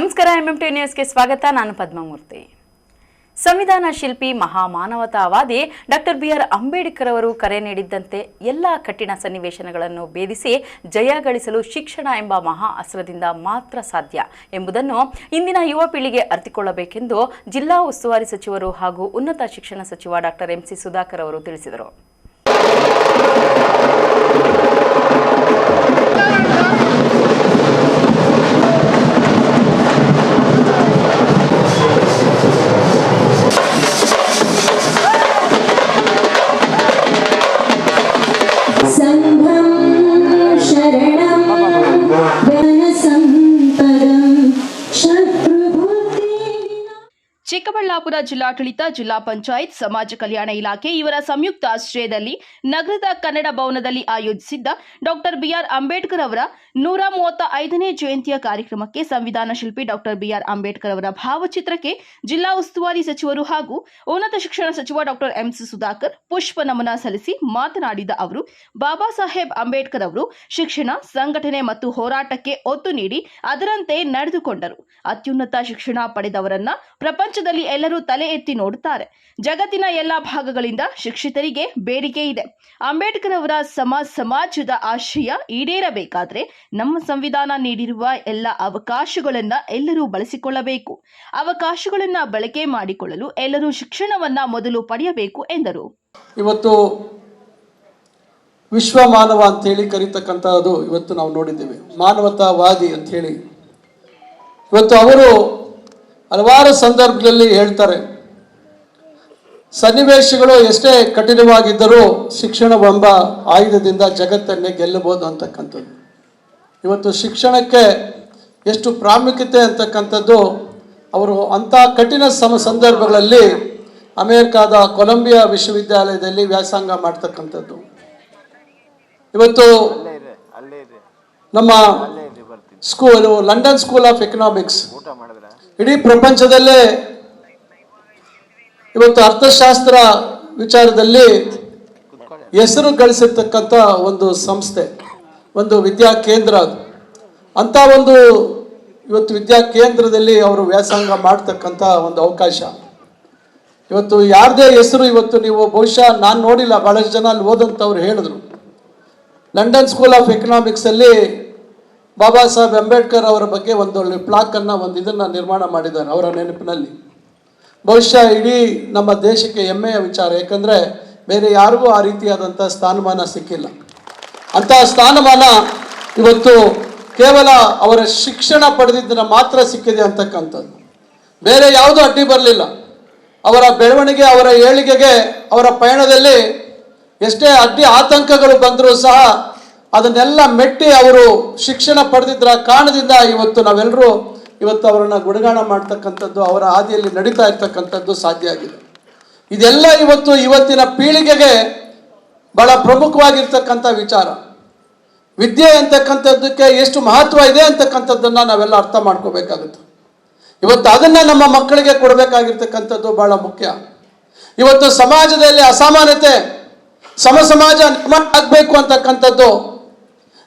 ನಮಸ್ಕಾರ ಎಂಎಂಟಿ ನ್ಯೂಸ್ಗೆ ಸ್ವಾಗತ. ನಾನು ಪದ್ಮಮೂರ್ತಿ. ಸಂವಿಧಾನ ಶಿಲ್ಪಿ ಮಹಾಮಾನವತಾವಾದಿ ಡಾಕ್ಟರ್ ಬಿಆರ್ ಅಂಬೇಡ್ಕರ್ ಅವರು ಕರೆ ನೀಡಿದ್ದಂತೆ ಎಲ್ಲ ಕಠಿಣ ಸನ್ನಿವೇಶಗಳನ್ನು ಭೇದಿಸಿ ಜಯ ಗಳಿಸಲು ಶಿಕ್ಷಣ ಎಂಬ ಮಹಾ ಅಸ್ತ್ರದಿಂದ ಮಾತ್ರ ಸಾಧ್ಯ ಎಂಬುದನ್ನು ಇಂದಿನ ಯುವ ಪೀಳಿಗೆ ಅರಿತುಕೊಳ್ಳಬೇಕೆಂದು ಜಿಲ್ಲಾ ಉಸ್ತುವಾರಿ ಸಚಿವರು ಹಾಗೂ ಉನ್ನತ ಶಿಕ್ಷಣ ಸಚಿವ ಡಾಕ್ಟರ್ ಎಂಸಿ ಸುಧಾಕರ್ ಅವರು ತಿಳಿಸಿದರು. ಚಿಕ್ಕಬಳ್ಳಾಪುರ ಜಿಲ್ಲಾಡಳಿತ, ಜಿಲ್ಲಾ ಪಂಚಾಯತ್, ಸಮಾಜ ಕಲ್ಯಾಣ ಇಲಾಖೆ ಇವರ ಸಂಯುಕ್ತ ಆಶ್ರಯದಲ್ಲಿ ನಗರದ ಕನ್ನಡ ಭವನದಲ್ಲಿ ಆಯೋಜಿಸಿದ್ದ ಡಾಕ್ಟರ್ ಬಿಆರ್ ಅಂಬೇಡ್ಕರ್ ಅವರ 135ನೇ ಜಯಂತಿಯ ಕಾರ್ಯಕ್ರಮಕ್ಕೆ ಸಂವಿಧಾನ ಶಿಲ್ಪಿ ಡಾಕ್ಟರ್ ಬಿಆರ್ ಅಂಬೇಡ್ಕರ್ ಅವರ ಭಾವಚಿತ್ರಕ್ಕೆ ಜಿಲ್ಲಾ ಉಸ್ತುವಾರಿ ಸಚಿವರು ಹಾಗೂ ಉನ್ನತ ಶಿಕ್ಷಣ ಸಚಿವ ಡಾಕ್ಟರ್ ಎಂಸಿ ಸುಧಾಕರ್ ಪುಷ್ಪ ನಮನ ಸಲ್ಲಿಸಿ ಮಾತನಾಡಿದ ಅವರು, ಬಾಬಾ ಸಾಹೇಬ್ ಅಂಬೇಡ್ಕರ್ ಅವರು ಶಿಕ್ಷಣ, ಸಂಘಟನೆ ಮತ್ತು ಹೋರಾಟಕ್ಕೆ ಒತ್ತು ನೀಡಿ ಅದರಂತೆ ನಡೆದುಕೊಂಡರು. ಅತ್ಯುನ್ನತ ಶಿಕ್ಷಣ ಪಡೆದವರನ್ನ ಪ್ರಪಂಚದಲ್ಲಿ ಎಲ್ಲರೂ ತಲೆ ಎತ್ತಿ ನೋಡುತ್ತಾರೆ. ಜಗತ್ತಿನ ಎಲ್ಲಾ ಭಾಗಗಳಿಂದ ಶಿಕ್ಷಿತರಿಗೆ ಬೇಡಿಕೆ ಇದೆ. ಅಂಬೇಡ್ಕರ್ ಅವರ ಸಮಾಜದ ಆಶಯ ಈಡೇರಬೇಕಾದ್ರೆ ನಮ್ಮ ಸಂವಿಧಾನ ನೀಡಿರುವ ಎಲ್ಲ ಅವಕಾಶಗಳನ್ನ ಎಲ್ಲರೂ ಬಳಸಿಕೊಳ್ಳಬೇಕು. ಅವಕಾಶಗಳನ್ನ ಬಳಕೆ ಮಾಡಿಕೊಳ್ಳಲು ಎಲ್ಲರೂ ಶಿಕ್ಷಣವನ್ನ ಮೊದಲು ಪಡೆಯಬೇಕು ಎಂದರು. ಇವತ್ತು ವಿಶ್ವ ಮಾನವ ಅಂತ ಹೇಳಿ ಕರೀತಕ್ಕಂಥದ್ದು ಇವತ್ತು ನಾವು ನೋಡಿದ್ದೇವೆ. ಮಾನವತಾವಾದಿ ಅಂತ ಹೇಳಿ ಇವತ್ತು ಅವರು ಹಲವಾರು ಸಂದರ್ಭದಲ್ಲಿ ಹೇಳ್ತಾರೆ, ಸನ್ನಿವೇಶಗಳು ಎಷ್ಟೇ ಕಠಿಣವಾಗಿದ್ದರೂ ಶಿಕ್ಷಣವೆಂಬ ಆಯುಧದಿಂದ ಜಗತ್ತನ್ನೇ ಗೆಲ್ಲಬಹುದು ಅಂತಕ್ಕಂಥದ್ದು. ಇವತ್ತು ಶಿಕ್ಷಣಕ್ಕೆ ಎಷ್ಟು ಪ್ರಾಮುಖ್ಯತೆ ಅಂತಕ್ಕಂಥದ್ದು ಅವರು ಅಂಥ ಕಠಿಣ ಸಂದರ್ಭಗಳಲ್ಲಿ ಅಮೆರಿಕಾದ ಕೊಲಂಬಿಯಾ ವಿಶ್ವವಿದ್ಯಾಲಯದಲ್ಲಿ ವ್ಯಾಸಂಗ ಮಾಡ್ತಕ್ಕಂಥದ್ದು. ಇವತ್ತು ನಮ್ಮ school London school of economics ಇಡೀ ಪ್ರಪಂಚದಲ್ಲೇ ಇವತ್ತು ಅರ್ಥಶಾಸ್ತ್ರ ವಿಚಾರದಲ್ಲಿ ಹೆಸರು ಗಳಿಸಿರ್ತಕ್ಕಂಥ ಒಂದು ಸಂಸ್ಥೆ, ಒಂದು ವಿದ್ಯಾ ಕೇಂದ್ರ. ಅಂಥ ಒಂದು ಇವತ್ತು ವಿದ್ಯಾ ಕೇಂದ್ರದಲ್ಲಿ ಅವರು ವ್ಯಾಸಂಗ ಮಾಡ್ತಕ್ಕಂಥ ಒಂದು ಅವಕಾಶ. ಇವತ್ತು ಯಾರದೇ ಹೆಸರು ಇವತ್ತು ನೀವು ಬಹುಶಃ ನಾನು ನೋಡಿಲ್ಲ, ಬಹಳಷ್ಟು ಜನ ಅಲ್ಲಿ ಓದಂಥವ್ರು ಹೇಳಿದ್ರು, London school of ಎಕನಾಮಿಕ್ಸಲ್ಲಿ Baba Saheb Ambedkar ಅವರ ಬಗ್ಗೆ ಒಂದೊಳ್ಳೆ ಪ್ಲಾಕನ್ನು ಇದನ್ನು ನಿರ್ಮಾಣ ಮಾಡಿದ್ದಾರೆ ಅವರ ನೆನಪಿನಲ್ಲಿ. ಬಹುಶಃ ಇಡೀ ನಮ್ಮ ದೇಶಕ್ಕೆ ಹೆಮ್ಮೆಯ ವಿಚಾರ. ಯಾಕಂದರೆ ಬೇರೆ ಯಾರಿಗೂ ಆ ರೀತಿಯಾದಂಥ ಸ್ಥಾನಮಾನ ಸಿಕ್ಕಿಲ್ಲ. ಅಂಥ ಸ್ಥಾನಮಾನ ಇವತ್ತು ಕೇವಲ ಅವರ ಶಿಕ್ಷಣ ಪಡೆದಿದ್ದನ್ನು ಮಾತ್ರ ಸಿಕ್ಕಿದೆ ಅಂತಕ್ಕಂಥದ್ದು. ಬೇರೆ ಯಾವುದೂ ಅಡ್ಡಿ ಬರಲಿಲ್ಲ. ಅವರ ಬೆಳವಣಿಗೆ, ಅವರ ಏಳಿಗೆಗೆ, ಅವರ ಪಯಣದಲ್ಲಿ ಎಷ್ಟೇ ಅಡ್ಡಿ ಆತಂಕಗಳು ಬಂದರೂ ಸಹ ಅದನ್ನೆಲ್ಲ ಮೆಟ್ಟಿ ಅವರು ಶಿಕ್ಷಣ ಪಡೆದಿದ್ದರ ಕಾರಣದಿಂದ ಇವತ್ತು ನಾವೆಲ್ಲರೂ ಇವತ್ತು ಅವರನ್ನು ಗುಣಗಾನ ಮಾಡ್ತಕ್ಕಂಥದ್ದು, ಅವರ ಹಾದಿಯಲ್ಲಿ ನಡೀತಾ ಇರ್ತಕ್ಕಂಥದ್ದು ಸಾಧ್ಯ ಆಗಿದೆ. ಇದೆಲ್ಲ ಇವತ್ತಿನ ಪೀಳಿಗೆಗೆ ಬಹಳ ಪ್ರಮುಖವಾಗಿರ್ತಕ್ಕಂಥ ವಿಚಾರ. ವಿದ್ಯೆ ಅಂತಕ್ಕಂಥದ್ದಕ್ಕೆ ಎಷ್ಟು ಮಹತ್ವ ಇದೆ ಅಂತಕ್ಕಂಥದ್ದನ್ನು ನಾವೆಲ್ಲ ಅರ್ಥ ಮಾಡ್ಕೋಬೇಕಾಗುತ್ತೆ. ಇವತ್ತು ಅದನ್ನು ನಮ್ಮ ಮಕ್ಕಳಿಗೆ ಕೊಡಬೇಕಾಗಿರ್ತಕ್ಕಂಥದ್ದು ಬಹಳ ಮುಖ್ಯ. ಇವತ್ತು ಸಮಾಜದಲ್ಲಿ ಅಸಮಾನತೆ, ಸಮಾಜ ನಿರ್ಮಾಣ ಆಗಬೇಕು ಅಂತಕ್ಕಂಥದ್ದು,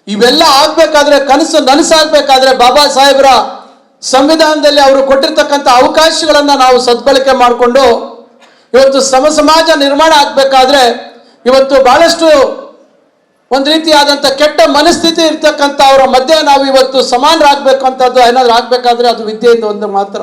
ಇವೆಲ್ಲ ಆಗಬೇಕಾದ್ರೆ, ಕನಸು ನನಸಾಗಬೇಕಾದ್ರೆ ಬಾಬಾ ಸಾಹೇಬರ ಸಂವಿಧಾನದಲ್ಲಿ ಅವರು ಕೊಟ್ಟಿರ್ತಕ್ಕಂಥ ಅವಕಾಶಗಳನ್ನು ನಾವು ಸದ್ಬಳಕೆ ಮಾಡಿಕೊಂಡು ಇವತ್ತು ಸಮಾಜ ನಿರ್ಮಾಣ ಆಗಬೇಕಾದ್ರೆ ಇವತ್ತು ಬಹಳಷ್ಟು ಒಂದು ರೀತಿಯಾದಂಥ ಕೆಟ್ಟ ಮನಸ್ಥಿತಿ ಇರ್ತಕ್ಕಂಥ ಅವರ ಮಧ್ಯೆ ನಾವು ಇವತ್ತು ಸಮಾನರಾಗಬೇಕು ಅಂತದ್ದು ಏನಾದರೂ ಆಗಬೇಕಾದ್ರೆ ಅದು ವಿದ್ಯೆಯಿಂದ ಒಂದು ಮಾತ್ರ.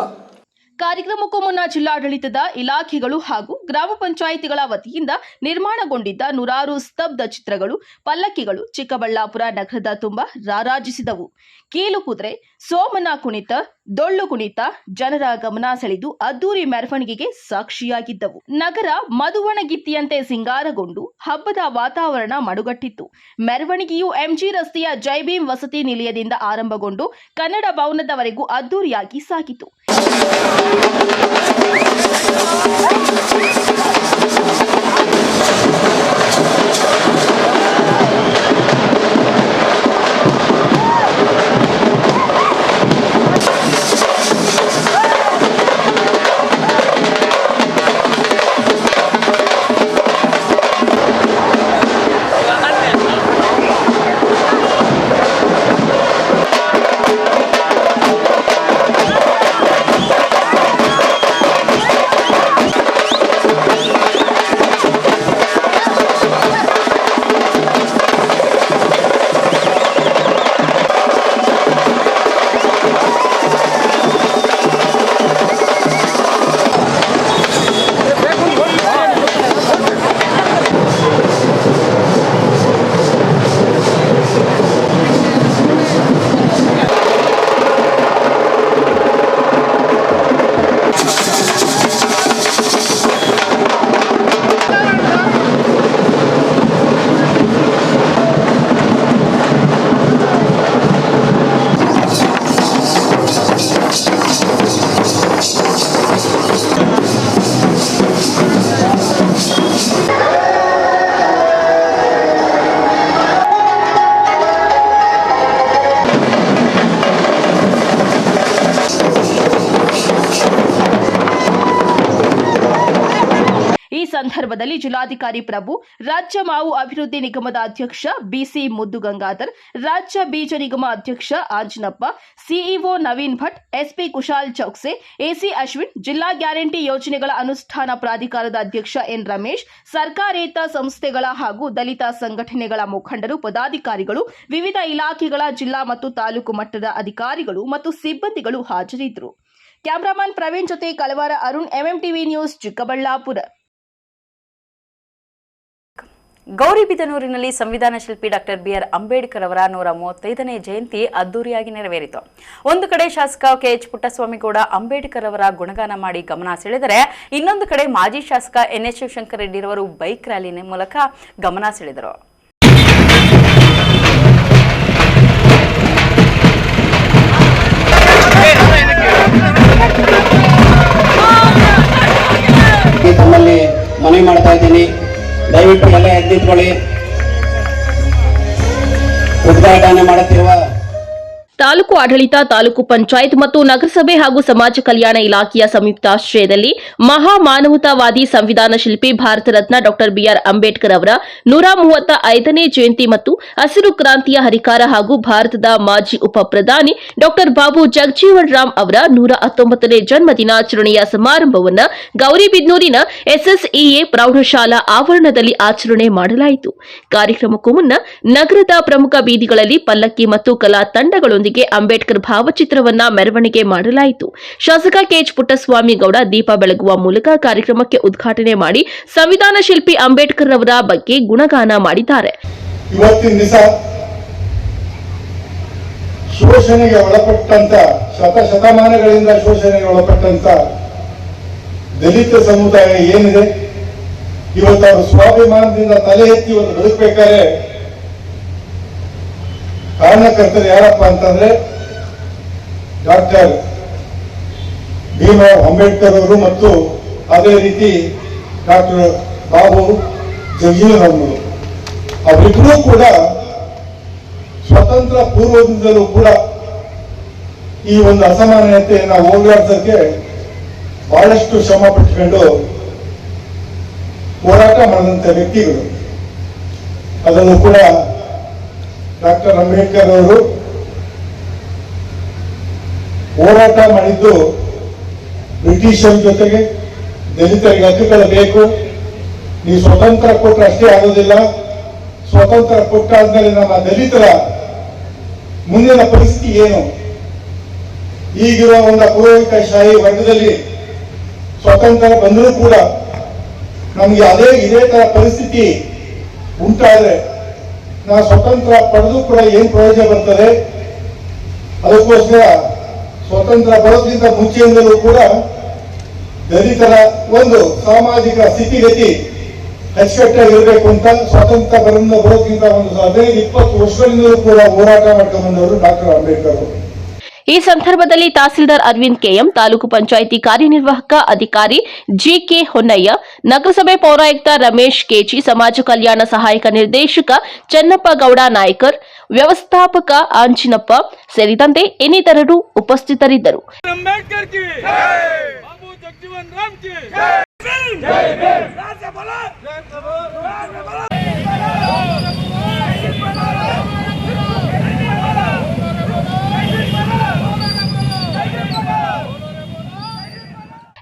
ಕಾರ್ಯಕ್ರಮಕ್ಕೂ ಮುನ್ನ ಜಿಲ್ಲಾಡಳಿತದ ಇಲಾಖೆಗಳು ಹಾಗೂ ಗ್ರಾಮ ಪಂಚಾಯಿತಿಗಳ ವತಿಯಿಂದ ನಿರ್ಮಾಣಗೊಂಡಿದ್ದ ನೂರಾರು ಸ್ತಬ್ಧ ಚಿತ್ರಗಳು, ಪಲ್ಲಕ್ಕಿಗಳು ಚಿಕ್ಕಬಳ್ಳಾಪುರ ನಗರದ ತುಂಬ ರಾರಾಜಿಸಿದವು. ಕೀಲು ಕುದುರೆ, ಸೋಮನ ಕುಣಿತ, ಡೊಳ್ಳು ಕುಣಿತ ಜನರ ಗಮನ ಸೆಳೆದು ಅದ್ದೂರಿ ಮೆರವಣಿಗೆಗೆ ಸಾಕ್ಷಿಯಾಗಿದ್ದವು. ನಗರ ಮಧುವಣಗಿತ್ತಿಯಂತೆ ಸಿಂಗಾರಗೊಂಡು ಹಬ್ಬದ ವಾತಾವರಣ ಮಡುಗಟ್ಟಿತ್ತು. ಮೆರವಣಿಗೆಯು ಎಂಜಿ ರಸ್ತೆಯ ಜೈಭೀಮ್ ವಸತಿ ನಿಲಯದಿಂದ ಆರಂಭಗೊಂಡು ಕನ್ನಡ ಭವನದವರೆಗೂ ಅದ್ದೂರಿಯಾಗಿ ಸಾಗಿತು. ಈ ಸಂದರ್ಭದಲ್ಲಿ ಜಿಲ್ಲಾಧಿಕಾರಿ ಪ್ರಭು, ರಾಜ್ಯ ಮಾವು ಅಭಿವೃದ್ಧಿ ನಿಗಮದ ಅಧ್ಯಕ್ಷ ಬಿಸಿ ಮುದ್ದುಗಂಗಾಧರ್, ರಾಜ್ಯ ಬೀಜ ನಿಗಮ ಅಧ್ಯಕ್ಷ Anjanappa, CEO Naveen Bhat, SP Kushal Chowkse, AC Ashwin, ಜಿಲ್ಲಾ ಗ್ಯಾರಂಟಿ ಯೋಜನೆಗಳ ಅನುಷ್ಠಾನ ಪ್ರಾಧಿಕಾರದ ಅಧ್ಯಕ್ಷ ಎನ್ ರಮೇಶ್, ಸರ್ಕಾರೇತರ ಸಂಸ್ಥೆಗಳ ಹಾಗೂ ದಲಿತ ಸಂಘಟನೆಗಳ ಮುಖಂಡರು, ಪದಾಧಿಕಾರಿಗಳು, ವಿವಿಧ ಇಲಾಖೆಗಳ ಜಿಲ್ಲಾ ಮತ್ತು ತಾಲೂಕು ಮಟ್ಟದ ಅಧಿಕಾರಿಗಳು ಮತ್ತು ಸಿಬ್ಬಂದಿಗಳು ಹಾಜರಿದ್ದರು. ಕ್ಯಾಮರಾಮನ್ ಪ್ರವೀಣ್ ಜೊತೆ ಕಲವಾರ ಅರುಣ್, ಎಂಎಂಟಿವಿ ನ್ಯೂಸ್, ಚಿಕ್ಕಬಳ್ಳಾಪುರ. ಗೌರಿಬಿದನೂರಿನಲ್ಲಿ ಸಂವಿಧಾನ ಶಿಲ್ಪಿ ಡಾಕ್ಟರ್ ಬಿಆರ್ ಅಂಬೇಡ್ಕರ್ ಅವರ 135ನೇ ಜಯಂತಿ ಅದ್ದೂರಿಯಾಗಿ ನೆರವೇರಿತು. ಒಂದು ಕಡೆ ಶಾಸಕ ಕೆಎಚ್ ಪುಟ್ಟಸ್ವಾಮಿಗೌಡ ಅಂಬೇಡ್ಕರ್ ಅವರ ಗುಣಗಾನ ಮಾಡಿ ಗಮನ ಸೆಳೆದರೆ, ಇನ್ನೊಂದು ಕಡೆ ಮಾಜಿ ಶಾಸಕ ಎನ್ಎಚ್ ಶಿವಶಂಕರ್ ರೆಡ್ಡಿರವರು ಬೈಕ್ ರ್ಯಾಲಿ ಮೂಲಕ ಗಮನ ಸೆಳೆದರು. ತಮ್ಮಲ್ಲಿ ಮನವಿ ಮಾಡ್ತಾ ಇದ್ದೀನಿ, ದಯವಿಟ್ಟು ಎಲ್ಲ ಎದ್ದಿಟ್ಕೊಳ್ಳಿ. ಉದ್ಘಾಟನೆ ಮಾಡುತ್ತಿರುವ ತಾಲೂಕು ಆಡಳಿತ, ತಾಲೂಕು ಪಂಚಾಯತ್ ಮತ್ತು ನಗರಸಭೆ ಹಾಗೂ ಸಮಾಜ ಕಲ್ಯಾಣ ಇಲಾಖೆಯ ಸಂಯುಕ್ತಾಶ್ರಯದಲ್ಲಿ ಮಹಾ ಮಾನವತಾವಾದಿ ಸಂವಿಧಾನ ಶಿಲ್ಪಿ ಭಾರತ ರತ್ನ ಡಾಕ್ಟರ್ ಬಿಆರ್ ಅಂಬೇಡ್ಕರ್ ಅವರ 135ನೇ ಜಯಂತಿ ಮತ್ತು ಹಸಿರು ಕ್ರಾಂತಿಯ ಹರಿಕಾರ ಹಾಗೂ ಭಾರತದ ಮಾಜಿ ಉಪ ಪ್ರಧಾನಿ ಡಾಕ್ಟರ್ ಬಾಬು ಜಗಜೀವನ್ ರಾಮ್ ಅವರ 119ನೇ ಜನ್ಮ ದಿನಾಚರಣೆಯ ಸಮಾರಂಭವನ್ನು ಗೌರಿಬಿದನೂರಿನ ಎಸ್ಎಸ್ಇಎ ಪ್ರೌಢಶಾಲಾ ಆವರಣದಲ್ಲಿ ಆಚರಣೆ ಮಾಡಲಾಯಿತು. ಕಾರ್ಯಕ್ರಮಕ್ಕೂ ಮುನ್ನ ನಗರದ ಪ್ರಮುಖ ಬೀದಿಗಳಲ್ಲಿ ಪಲ್ಲಕ್ಕಿ ಮತ್ತು ಕಲಾ ತಂಡಗಳೊಂದಿಗೆ ಅಂಬೇಡ್ಕರ್ ಭಾವಚಿತ್ರವನ್ನ ಮೆರವಣಿಗೆ ಮಾಡಲಾಯಿತು. ಶಾಸಕ ಕೆಎಚ್ ಪುಟ್ಟಸ್ವಾಮಿಗೌಡ ದೀಪ ಬೆಳಗುವ ಮೂಲಕ ಕಾರ್ಯಕ್ರಮಕ್ಕೆ ಉದ್ಘಾಟನೆ ಮಾಡಿ ಸಂವಿಧಾನ ಶಿಲ್ಪಿ ಅಂಬೇಡ್ಕರ್ ಅವರ ಬಗ್ಗೆ ಗುಣಗಾನ ಮಾಡಿದ್ದಾರೆ. ಇವತ್ತಿನ ದಿವಸ ಶೋಷಣೆಗೆ ಒಳಪಟ್ಟಂತ ಶತಮಾನಗಳಿಂದ ಶೋಷಣೆಗೆ ಒಳಪಟ್ಟಂತ ದಲಿತ ಸಮುದಾಯ ಏನಿದೆ, ಇವತ್ತು ಅವರು ಸ್ವಾಭಿಮಾನದಿಂದ ತಲೆ ಎತ್ತಿ ಇವತ್ತು ಬದುಕಬೇಕಾದ್ರೆ ಕಾರಣಕರ್ತರು ಯಾರಪ್ಪ ಅಂತಂದ್ರೆ ಡಾಕ್ಟರ್ ಭೀಮರಾವ್ ಅಂಬೇಡ್ಕರ್ ಅವರು ಮತ್ತು ಅದೇ ರೀತಿ ಡಾಕ್ಟರ್ ಬಾಬು ಜಗಜೀವನ್ ಅವರು. ಅವರಿಬ್ಬರೂ ಕೂಡ ಸ್ವತಂತ್ರ ಪೂರ್ವದಿಂದಲೂ ಕೂಡ ಈ ಒಂದು ಅಸಮಾನತೆಯನ್ನು ಹೋಗಲಾಡಿಸಕ್ಕೆ ಬಹಳಷ್ಟು ಶ್ರಮ ಪಟ್ಟುಕೊಂಡು ಹೋರಾಟ ಮಾಡಿದಂಥ ವ್ಯಕ್ತಿಗಳು. ಅದನ್ನು ಕೂಡ ಡಾಕ್ಟರ್ ಅಂಬೇಡ್ಕರ್ ಅವರು ಹೋರಾಟ ಮಾಡಿದ್ದು ಬ್ರಿಟಿಷರ ಜೊತೆಗೆ ದಲಿತರಿಗೆ ಹಕ್ಕುಗಳು ಬೇಕು, ನೀವು ಸ್ವತಂತ್ರ ಕೊಟ್ಟರೆ ಅಷ್ಟೇ ಆಗೋದಿಲ್ಲ, ಸ್ವತಂತ್ರ ಕೊಟ್ಟಾದ್ಮೇಲೆ ನಮ್ಮ ದಲಿತರ ಮುಂದಿನ ಪರಿಸ್ಥಿತಿ ಏನು, ಈಗಿರುವ ಒಂದು ಪುರೋಹಿತಶಾಹಿ ವರ್ಗದಲ್ಲಿ ಸ್ವತಂತ್ರ ಬಂದರೂ ಕೂಡ ನಮಗೆ ಇದೇ ತರ ಪರಿಸ್ಥಿತಿ ಉಂಟಾದ್ರೆ ನಾವು ಸ್ವತಂತ್ರ ಪಡೆದು ಕೂಡ ಏನ್ ಪ್ರಯೋಜನ ಬರ್ತದೆ. ಅದಕ್ಕೋಸ್ಕರ ಸ್ವತಂತ್ರ ಬರೋದ್ರಿಂದ ಮುಂಚೆಯಿಂದಲೂ ಕೂಡ ದಲಿತರ ಒಂದು ಸಾಮಾಜಿಕ ಸ್ಥಿತಿಗತಿ ಅಚ್ಚುಕಟ್ಟಾಗಿರ್ಬೇಕು ಅಂತ ಸ್ವಾತಂತ್ರ್ಯ ಬರೋದ್ರಿಂದ ಒಂದು 15-20 ವರ್ಷಗಳಿಂದಲೂ ಕೂಡ ಹೋರಾಟ ಮಾಡ್ಕೊಂಡು ಬಂದವರು ಡಾಕ್ಟರ್ ಅಂಬೇಡ್ಕರ್ ಅವರು. ಈ ಸಂದರ್ಭದಲ್ಲಿ ತಹಸೀಲ್ದಾರ್ ಅರವಿಂದ್ ಕೆಎಂ, ತಾಲೂಕು ಪಂಚಾಯಿತಿ ಕಾರ್ಯನಿರ್ವಾಹಕ ಅಧಿಕಾರಿ ಜಿಕೆ ಹೊನ್ನಯ್ಯ, ನಗರಸಭೆ ಪೌರಾಯುಕ್ತ ರಮೇಶ್ ಕೆಜಿ, ಸಮಾಜ ಕಲ್ಯಾಣ ಸಹಾಯಕ ನಿರ್ದೇಶಕ ಚನ್ನಪ್ಪ ಗೌಡ ನಾಯ್ಕರ್, ವ್ಯವಸ್ಥಾಪಕ ಆಂಜಿನಪ್ಪ ಸೇರಿದಂತೆ ಇನ್ನಿತರರು ಉಪಸ್ಥಿತರಿದ್ದರು.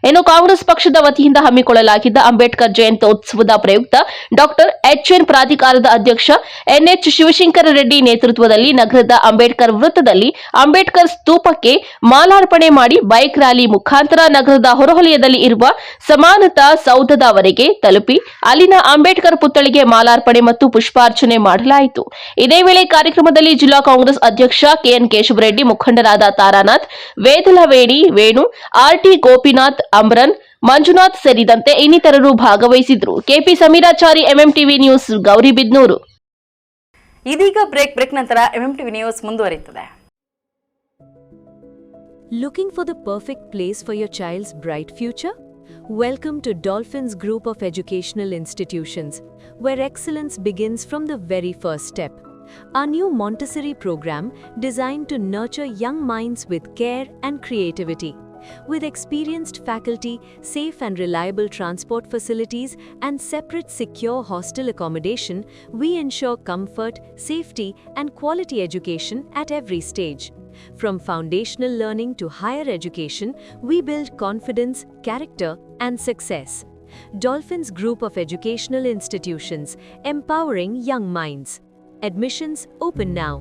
ಇನ್ನು ಕಾಂಗ್ರೆಸ್ ಪಕ್ಷದ ವತಿಯಿಂದ ಹಮ್ಮಿಕೊಳ್ಳಲಾಗಿದ್ದ ಅಂಬೇಡ್ಕರ್ ಜಯಂತ್ಯೋತ್ಸವದ ಪ್ರಯುಕ್ತ ಡಾಕ್ಟರ್ ಎಚ್ಎನ್ ಪ್ರಾಧಿಕಾರದ ಅಧ್ಯಕ್ಷ ಎನ್ಎಚ್ ಶಿವಶಂಕರ ರೆಡ್ಡಿ ನೇತೃತ್ವದಲ್ಲಿ ನಗರದ ಅಂಬೇಡ್ಕರ್ ವೃತ್ತದಲ್ಲಿ ಅಂಬೇಡ್ಕರ್ ಸ್ತೂಪಕ್ಕೆ ಮಾಲಾರ್ಪಣೆ ಮಾಡಿ ಬೈಕ್ ರ್ಯಾಲಿ ಮುಖಾಂತರ ನಗರದ ಹೊರವಲಯದಲ್ಲಿ ಇರುವ ಸಮಾನತಾ ಸೌಧದವರೆಗೆ ತಲುಪಿ ಅಲ್ಲಿನ ಅಂಬೇಡ್ಕರ್ ಪುತ್ಥಳಿಗೆ ಮಾಲಾರ್ಪಣೆ ಮತ್ತು ಪುಷ್ಪಾರ್ಚನೆ ಮಾಡಲಾಯಿತು. ಇದೇ ವೇಳೆ ಕಾರ್ಯಕ್ರಮದಲ್ಲಿ ಜಿಲ್ಲಾ ಕಾಂಗ್ರೆಸ್ ಅಧ್ಯಕ್ಷ ಕೆಎನ್ ಕೇಶವರೆಡ್ಡಿ, ಮುಖಂಡರಾದ ತಾರಾನಾಥ್, ವೇದಲವೇಣಿ ವೇಣು, ಆರ್ಟಿ ಗೋಪಿನಾಥ್, ಅಮ್ರನ್, ಮಂಜುನಾಥ್ ಸೇರಿದಂತೆ ಇನ್ನಿತರರು ಭಾಗವಹಿಸಿದ್ರು. KP Sameerachari, MMTV news, Gauribidanur. ಇದೀಗ ಬ್ರೇಕ್ ನಂತರ ಎಂಎಂಟಿವಿ ನ್ಯೂಸ್ ಮುಂದುವರಿಯುತ್ತದೆ. Looking for the perfect place for your child's bright future? Welcome to Dolphins Group of Educational Institutions, where excellence begins from the very first step. Our new Montessori program designed to nurture young minds with care and creativity. With experienced faculty, safe and reliable transport facilities, and separate secure hostel accommodation, we ensure comfort, safety, and quality education at every stage. From foundational learning to higher education, we build confidence, character, and success. Dolphins Group of Educational Institutions, empowering young minds. Admissions open now.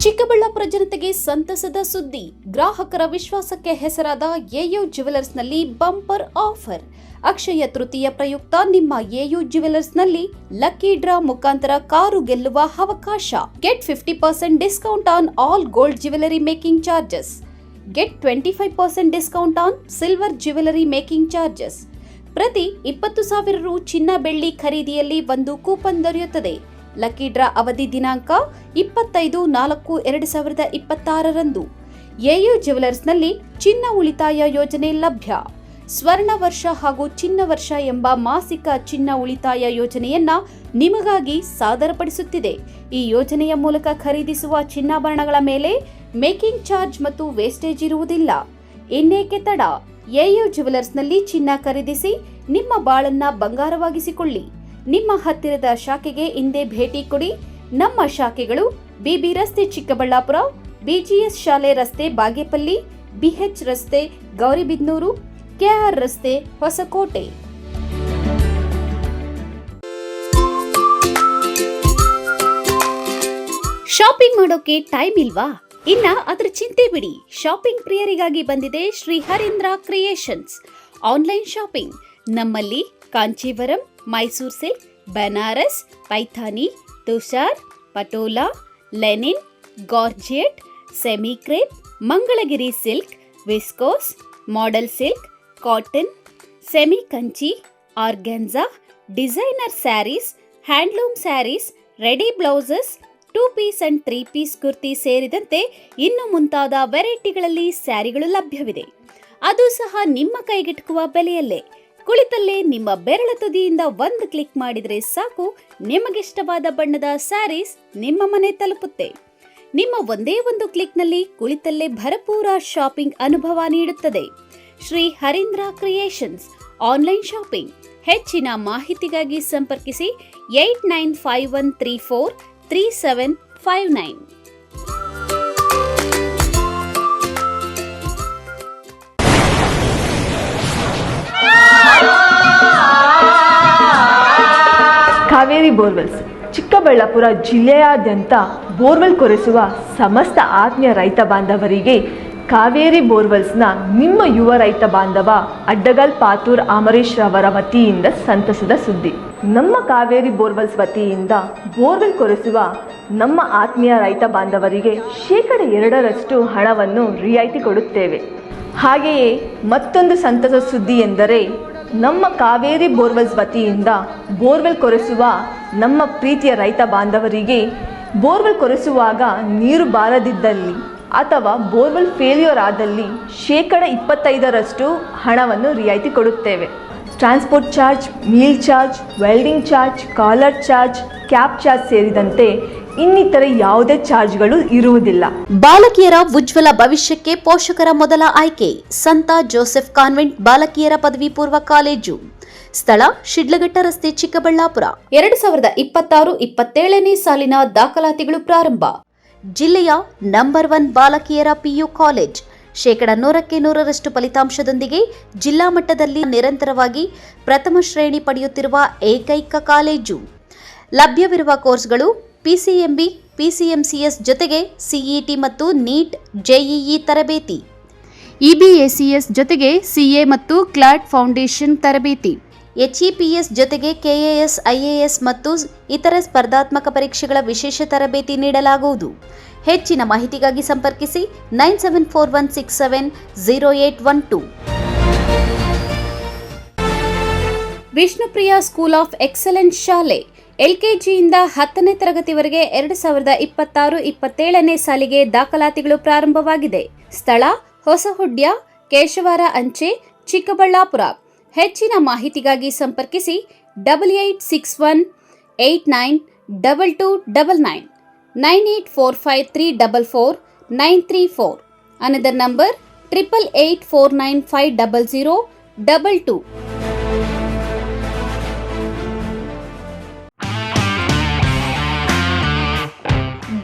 Chikkaballapur ಜನತೆಗೆ ಸಂತಸದ ಸುದ್ದಿ. ಗ್ರಾಹಕರ ವಿಶ್ವಾಸಕ್ಕೆ ಹೆಸರಾದ AU ಜ್ಯುವೆಲರ್ಸ್ನಲ್ಲಿ bumper offer. Akshaya Tritiya ಪ್ರಯುಕ್ತ ನಿಮ್ಮ AU ಜ್ಯುವೆಲರ್ಸ್ನಲ್ಲಿ ಲಕ್ಕಿ ಡ್ರಾ ಮುಖಾಂತರ ಕಾರು ಗೆಲ್ಲುವ ಅವಕಾಶ. Get 50% discount on all gold jewellery making charges. Get 25% discount on silver jewellery making charges. ಪ್ರತಿ 20,000 ರು ಚಿನ್ನ ಬೆಳ್ಳಿ ಖರೀದಿಯಲ್ಲಿ ಒಂದು ಕೂಪನ್ ದೊರೆಯುತ್ತದೆ. ಲಕ್ಕಿ ಡ್ರಾ ಅವಧಿ ದಿನಾಂಕ 25/4/2026 ಎಯು ಜ್ಯುವೆಲರ್ಸ್ನಲ್ಲಿ ಚಿನ್ನ ಉಳಿತಾಯ ಯೋಜನೆ ಲಭ್ಯ. ಸ್ವರ್ಣ ವರ್ಷ ಹಾಗೂ ಚಿನ್ನ ವರ್ಷ ಎಂಬ ಮಾಸಿಕ ಚಿನ್ನ ಉಳಿತಾಯ ಯೋಜನೆಯನ್ನ ನಿಮಗಾಗಿ ಸಾದರಪಡಿಸುತ್ತಿದೆ. ಈ ಯೋಜನೆಯ ಮೂಲಕ ಖರೀದಿಸುವ ಚಿನ್ನಾಭರಣಗಳ ಮೇಲೆ ಮೇಕಿಂಗ್ ಚಾರ್ಜ್ ಮತ್ತು ವೇಸ್ಟೇಜ್ ಇರುವುದಿಲ್ಲ. ಇನ್ನೇಕೆ ತಡ? ಎಯು ಜ್ಯುವೆಲರ್ಸ್ನಲ್ಲಿ ಚಿನ್ನ ಖರೀದಿಸಿ ನಿಮ್ಮ ಬಾಳನ್ನ ಬಂಗಾರವಾಗಿಸಿಕೊಳ್ಳಿ. ನಿಮ್ಮ ಹತ್ತಿರದ ಶಾಖೆಗೆ ಇಂದೇ ಭೇಟಿ ಕೊಡಿ. ನಮ್ಮ ಶಾಖೆಗಳು ಬಿಬಿ ರಸ್ತೆ ಚಿಕ್ಕಬಳ್ಳಾಪುರ, ಬಿಜಿಎಸ್ ಶಾಲೆ ರಸ್ತೆ ಬಾಗೇಪಲ್ಲಿ, ಬಿಎಚ್ ರಸ್ತೆ ಗೌರಿಬಿದನೂರು, ಕೆಆರ್ ರಸ್ತೆ ಹೊಸಕೋಟೆ. ಶಾಪಿಂಗ್ ಮಾಡೋಕೆ ಟೈಮ್ ಇಲ್ವಾ? ಇನ್ನ ಅದರ ಚಿಂತೆ ಬಿಡಿ. ಶಾಪಿಂಗ್ ಪ್ರಿಯರಿಗಾಗಿ ಬಂದಿದೆ Shri Harindra creations online shopping. ನಮ್ಮಲ್ಲಿ Kanjeevaram, Mysuru silk, Banaras, Paithani, Tussar, Patola, linen, georgette, semi crepe, Mangalagiri silk, viscose, model silk, cotton, semi Kanchi, organza, designer sarees, handloom sarees, ready blouses, 2 piece and 3 piece kurti ಸೇರಿದಂತೆ ಇನ್ನು ಮುಂತಾದ ವೆರೈಟಿಗಳಲ್ಲಿ ಸ್ಯಾರಿಗಳು ಲಭ್ಯವಿದೆ. ಅದು ಸಹ ನಿಮ್ಮ ಕೈಗೆಟುಕುವ ಬೆಲೆಯಲ್ಲೇ. ಕುಳಿತಲ್ಲೇ ನಿಮ್ಮ ಬೆರಳ ತುದಿಯಿಂದ ಒಂದು ಕ್ಲಿಕ್ ಮಾಡಿದರೆ ಸಾಕು, ನಿಮಗಿಷ್ಟವಾದ ಬಣ್ಣದ ಸ್ಯಾರೀಸ್ ನಿಮ್ಮ ಮನೆ ತಲುಪುತ್ತೆ. ನಿಮ್ಮ ಒಂದೇ ಒಂದು ಕ್ಲಿಕ್ನಲ್ಲಿ ಕುಳಿತಲ್ಲೇ ಭರಪೂರ ಶಾಪಿಂಗ್ ಅನುಭವ ನೀಡುತ್ತದೆ. Shri Harindra creations online shopping. ಹೆಚ್ಚಿನ ಮಾಹಿತಿಗಾಗಿ ಸಂಪರ್ಕಿಸಿ 8951343759. ಕಾವೇರಿ ಬೋರ್ವೆಲ್ಸ್ ಚಿಕ್ಕಬಳ್ಳಾಪುರ ಜಿಲ್ಲೆಯಾದ್ಯಂತ ಬೋರ್ವೆಲ್ ಕೊರೆಸುವ ಸಮಸ್ತ ಆತ್ಮೀಯ ರೈತ ಬಾಂಧವರಿಗೆ ಕಾವೇರಿ ಬೋರ್ವೆಲ್ಸ್ನ ನಿಮ್ಮ ಯುವ ರೈತ ಬಾಂಧವ ಅಡ್ಡಗಲ್ ಪಾತೂರ್ ಅಮರೀಶ್ ರವರ ವತಿಯಿಂದ ಸಂತಸದ ಸುದ್ದಿ. ನಮ್ಮ ಕಾವೇರಿ ಬೋರ್ವೆಲ್ಸ್ ವತಿಯಿಂದ ಬೋರ್ವೆಲ್ ಕೊರೆಸುವ ನಮ್ಮ ಆತ್ಮೀಯ ರೈತ ಬಾಂಧವರಿಗೆ 2% ಹಣವನ್ನು ರಿಯಾಯಿತಿ ಕೊಡುತ್ತೇವೆ. ಹಾಗೆಯೇ ಮತ್ತೊಂದು ಸಂತಸ ಸುದ್ದಿ ಎಂದರೆ ನಮ್ಮ ಕಾವೇರಿ ಬೋರ್ವೆಲ್ಸ್ ವತಿಯಿಂದ ಬೋರ್ವೆಲ್ ಕೊರೆಸುವ ನಮ್ಮ ಪ್ರೀತಿಯ ರೈತ ಬಾಂಧವರಿಗೆ ಬೋರ್ವೆಲ್ ಕೊರೆಸುವಾಗ ನೀರು ಬಾರದಿದ್ದಲ್ಲಿ ಅಥವಾ ಬೋರ್ವೆಲ್ ಫೇಲ್ಯೂರ್ ಆದಲ್ಲಿ 25% ಹಣವನ್ನು ರಿಯಾಯಿತಿ ಕೊಡುತ್ತೇವೆ. Transport charge, meal charge, welding charge, collar charge, cab charge ಸೇರಿದಂತೆ ಇನ್ನಿತರೆ ಯಾವುದೇ ಚಾರ್ಜ್ಗಳು ಇರುವುದಿಲ್ಲ. ಬಾಲಕಿಯರ ಉಜ್ವಲ ಭವಿಷ್ಯಕ್ಕೆ ಪೋಷಕರ ಮೊದಲ ಆಯ್ಕೆ ಸಂತ ಜೋಸೆಫ್ ಕಾನ್ವೆಂಟ್ ಬಾಲಕಿಯರ ಪದವಿ ಪೂರ್ವ ಕಾಲೇಜು. ಸ್ಥಳ ಶಿಡ್ಲಘಟ್ಟ ರಸ್ತೆ ಚಿಕ್ಕಬಳ್ಳಾಪುರ. 2026-27ನೇ ಸಾಲಿನ ದಾಖಲಾತಿಗಳು ಪ್ರಾರಂಭ. ಜಿಲ್ಲೆಯ ನಂಬರ್ 1 ಬಾಲಕಿಯರ ಪಿಯು ಕಾಲೇಜ್. 100% ಫಲಿತಾಂಶದೊಂದಿಗೆ ಜಿಲ್ಲಾ ಮಟ್ಟದಲ್ಲಿ ನಿರಂತರವಾಗಿ ಪ್ರಥಮ ಶ್ರೇಣಿ ಪಡೆಯುತ್ತಿರುವ ಏಕೈಕ ಕಾಲೇಜು. ಲಭ್ಯವಿರುವ ಕೋರ್ಸ್ಗಳು ಪಿಸಿಎಂಬಿ, ಪಿಸಿಎಂಸಿಎಸ್ ಜೊತೆಗೆ ಸಿಇಟಿ ಮತ್ತು ನೀಟ್, ಜೆಇಇ ತರಬೇತಿ, ಇಬಿಎಸಿಎಸ್ ಜೊತೆಗೆ ಸಿಎ ಮತ್ತು ಕ್ಲಾಟ್ ಫೌಂಡೇಶನ್ ತರಬೇತಿ, ಎಚ್ಇಪಿಎಸ್ ಜೊತೆಗೆ ಕೆಎಎಸ್, ಐಎಎಸ್ ಮತ್ತು ಇತರ ಸ್ಪರ್ಧಾತ್ಮಕ ಪರೀಕ್ಷೆಗಳ ವಿಶೇಷ ತರಬೇತಿ ನೀಡಲಾಗುವುದು. ಹೆಚ್ಚಿನ ಮಾಹಿತಿಗಾಗಿ ಸಂಪರ್ಕಿಸಿ 9741670812. ವಿಷ್ಣುಪ್ರಿಯ ಸ್ಕೂಲ್ ಆಫ್ ಎಕ್ಸಲೆನ್ಸ್ ಶಾಲೆ. ಎಲ್ಕೆಜಿಯಿಂದ 10ನೇ ತರಗತಿವರೆಗೆ 2026-27ನೇ ಸಾಲಿಗೆ ದಾಖಲಾತಿಗಳು ಪ್ರಾರಂಭವಾಗಿದೆ. ಸ್ಥಳ ಹೊಸಹುಡ್ಯ, ಕೇಶವಾರ ಅಂಚೆ, ಚಿಕ್ಕಬಳ್ಳಾಪುರ. ಹೆಚ್ಚಿನ ಮಾಹಿತಿಗಾಗಿ ಸಂಪರ್ಕಿಸಿ 8861892299. 9845344934. Another number 8884950022.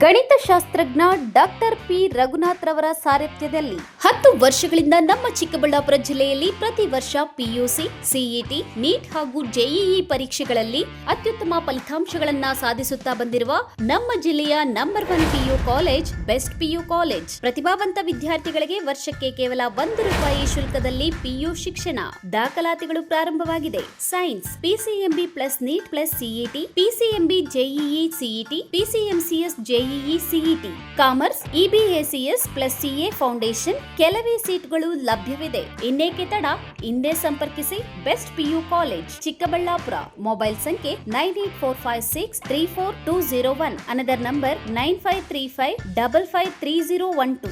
ಗಣಿತಶಾಸ್ತ್ರಜ್ಞ ಡಾಕ್ಟರ್ ಪಿ ರಘುನಾಥ್ ರವರ ಸಾರಥ್ಯದಲ್ಲಿ 10 ವರ್ಷಗಳಿಂದ ನಮ್ಮ ಚಿಕ್ಕಬಳ್ಳಾಪುರ ಜಿಲ್ಲೆಯಲ್ಲಿ ಪ್ರತಿ ವರ್ಷ ಪಿಯುಸಿ, ಸಿಇಟಿ, ನೀಟ್ ಹಾಗೂ ಜೆಇಇ ಪರೀಕ್ಷೆಗಳಲ್ಲಿ ಅತ್ಯುತ್ತಮ ಫಲಿತಾಂಶಗಳನ್ನ ಸಾಧಿಸುತ್ತಾ ಬಂದಿರುವ ನಮ್ಮ ಜಿಲ್ಲೆಯ number 1 PU college best PU college. ಪ್ರತಿಭಾವಂತ ವಿದ್ಯಾರ್ಥಿಗಳಿಗೆ ವರ್ಷಕ್ಕೆ ಕೇವಲ ₹1 ಶುಲ್ಕದಲ್ಲಿ ಪಿಯು ಶಿಕ್ಷಣ. ದಾಖಲಾತಿಗಳು ಪ್ರಾರಂಭವಾಗಿದೆ. Science PCMB plus NEET plus CET, PCMB JEE CET, PCMCS JEE CET, commerce EBACS plus CA foundation. ಕೆಲವೇ ಸೀಟ್ಗಳು ಲಭ್ಯವಿದೆ. ಇನ್ನೇಕೆ ತಡ? ಹಿಂದೆ ಸಂಪರ್ಕಿಸಿ best PU college Chikkaballapur. Mobile ಸಂಖ್ಯೆ 9845634201. Another number 9535553012.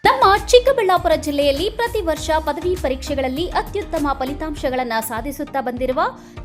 ನಮ್ಮ ಚಿಕ್ಕಬಳ್ಳಾಪುರ ಜಿಲ್ಲೆಯಲ್ಲಿ ಪ್ರತಿ ವರ್ಷ ಪದವಿ ಪರೀಕ್ಷೆಗಳಲ್ಲಿ ಅತ್ಯುತ್ತಮ ಫಲಿತಾಂಶಗಳನ್ನು ಸಾಧಿಸುತ್ತಾ ಬಂದಿರುವ